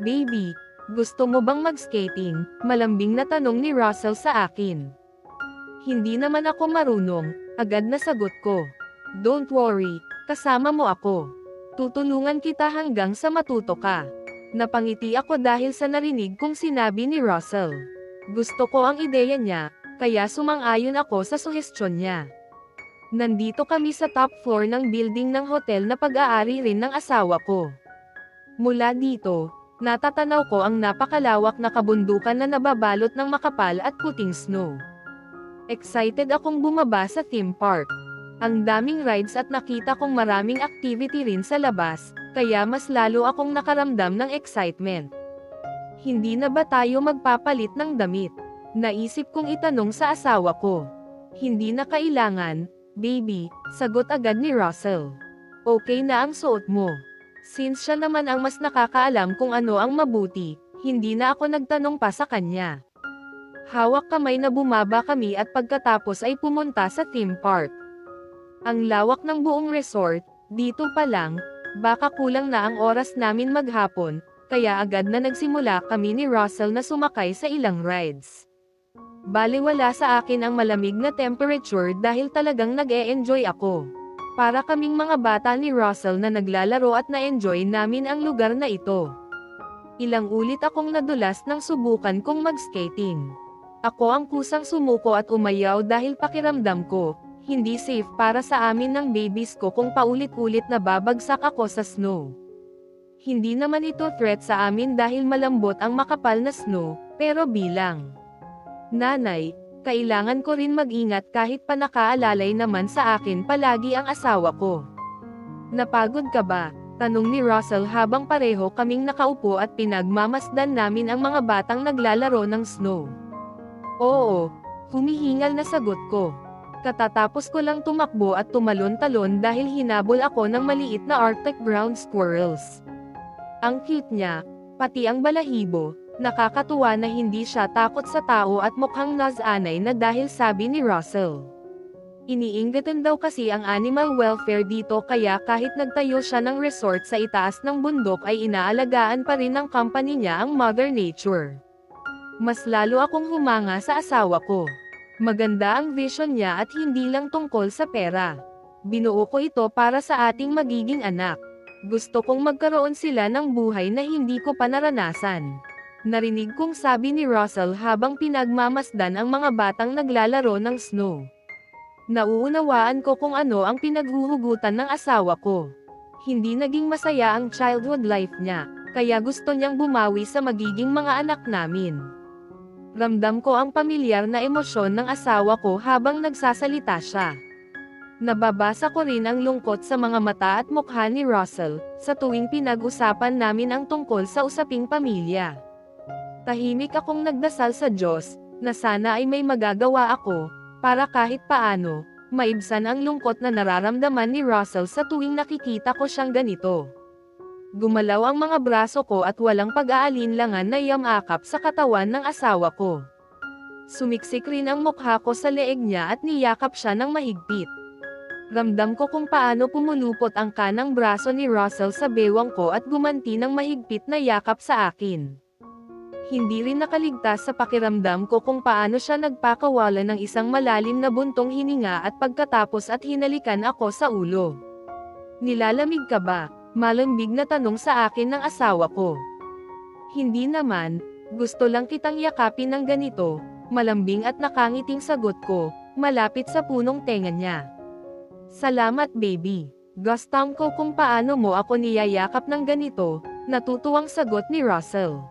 Baby, gusto mo bang mag-skating? Malambing na tanong ni Russell sa akin. Hindi naman ako marunong, agad na sagot ko. Don't worry, kasama mo ako. Tutulungan kita hanggang sa matuto ka. Napangiti ako dahil sa narinig kong sinabi ni Russell. Gusto ko ang ideya niya, kaya sumang-ayon ako sa suhestyon niya. Nandito kami sa top floor ng building ng hotel na pag-aari rin ng asawa ko. Mula dito, natatanaw ko ang napakalawak na kabundukan na nababalot ng makapal at puting snow. Excited akong bumaba sa theme park. Ang daming rides at nakita kong maraming activity rin sa labas, kaya mas lalo akong nakaramdam ng excitement. Hindi na ba tayo magpapalit ng damit? Naisip kong itanong sa asawa ko. Hindi na kailangan, baby, sagot agad ni Russell. Okay na ang suot mo. Since siya naman ang mas nakakaalam kung ano ang mabuti, hindi na ako nagtanong pa sa kanya. Hawak kamay na bumaba kami at pagkatapos ay pumunta sa theme park. Ang lawak ng buong resort, dito pa lang, baka kulang na ang oras namin maghapon, kaya agad na nagsimula kami ni Russell na sumakay sa ilang rides. Baliwala sa akin ang malamig na temperature dahil talagang nag-e-enjoy ako. Para kaming mga bata ni Russell na naglalaro at na-enjoy namin ang lugar na ito. Ilang ulit akong nadulas nang subukan kong mag-skating. Ako ang kusang sumuko at umayaw dahil pakiramdam ko, hindi safe para sa amin ng babies ko kung paulit-ulit na babagsak ako sa snow. Hindi naman ito threat sa amin dahil malambot ang makapal na snow, pero bilang nanay, kailangan ko rin mag-ingat kahit pa nakaalalay naman sa akin palagi ang asawa ko. Napagod ka ba? Tanong ni Russell habang pareho kaming nakaupo at pinagmamasdan namin ang mga batang naglalaro ng snow. Oo, humihingal na sagot ko. Katatapos ko lang tumakbo at tumalon-talon dahil hinabol ako ng maliit na Arctic brown squirrels. Ang cute niya, pati ang balahibo, nakakatuwa na hindi siya takot sa tao at mukhang nasanay na dahil sabi ni Russell. Iniinggatan daw kasi ang animal welfare dito kaya kahit nagtayo siya ng resort sa itaas ng bundok ay inaalagaan pa rin ng company niya ang Mother Nature. Mas lalo akong humanga sa asawa ko. Maganda ang vision niya at hindi lang tungkol sa pera. Binuo ko ito para sa ating magiging anak. Gusto kong magkaroon sila ng buhay na hindi ko pa naranasan. Narinig kong sabi ni Russell habang pinagmamasdan ang mga batang naglalaro ng snow. Nauunawaan ko kung ano ang pinaghuhugutan ng asawa ko. Hindi naging masaya ang childhood life niya, kaya gusto niyang bumawi sa magiging mga anak namin. Ramdam ko ang pamilyar na emosyon ng asawa ko habang nagsasalita siya. Nababasa ko rin ang lungkot sa mga mata at mukha ni Russell, sa tuwing pinag-usapan namin ang tungkol sa usaping pamilya. Tahimik akong nagdasal sa Diyos, na sana ay may magagawa ako, para kahit paano, maibsan ang lungkot na nararamdaman ni Russell sa tuwing nakikita ko siyang ganito. Gumalaw ang mga braso ko at walang pag-aalinlangan na yamakap sa katawan ng asawa ko. Sumiksik rin ang mukha ko sa leeg niya at niyakap siya ng mahigpit. Ramdam ko kung paano pumulupot ang kanang braso ni Russell sa bewang ko at gumanti ng mahigpit na yakap sa akin. Hindi rin nakaligtas sa pakiramdam ko kung paano siya nagpakawala ng isang malalim na buntong hininga at pagkatapos at hinalikan ako sa ulo. Nilalamig ka ba? Malambig na tanong sa akin ng asawa ko. Hindi naman, gusto lang kitang yakapin ng ganito, malambing at nakangiting sagot ko, malapit sa punong tenga niya. Salamat baby. Gustam ko kung paano mo ako niyayakap ng ganito, natutuwang sagot ni Russell.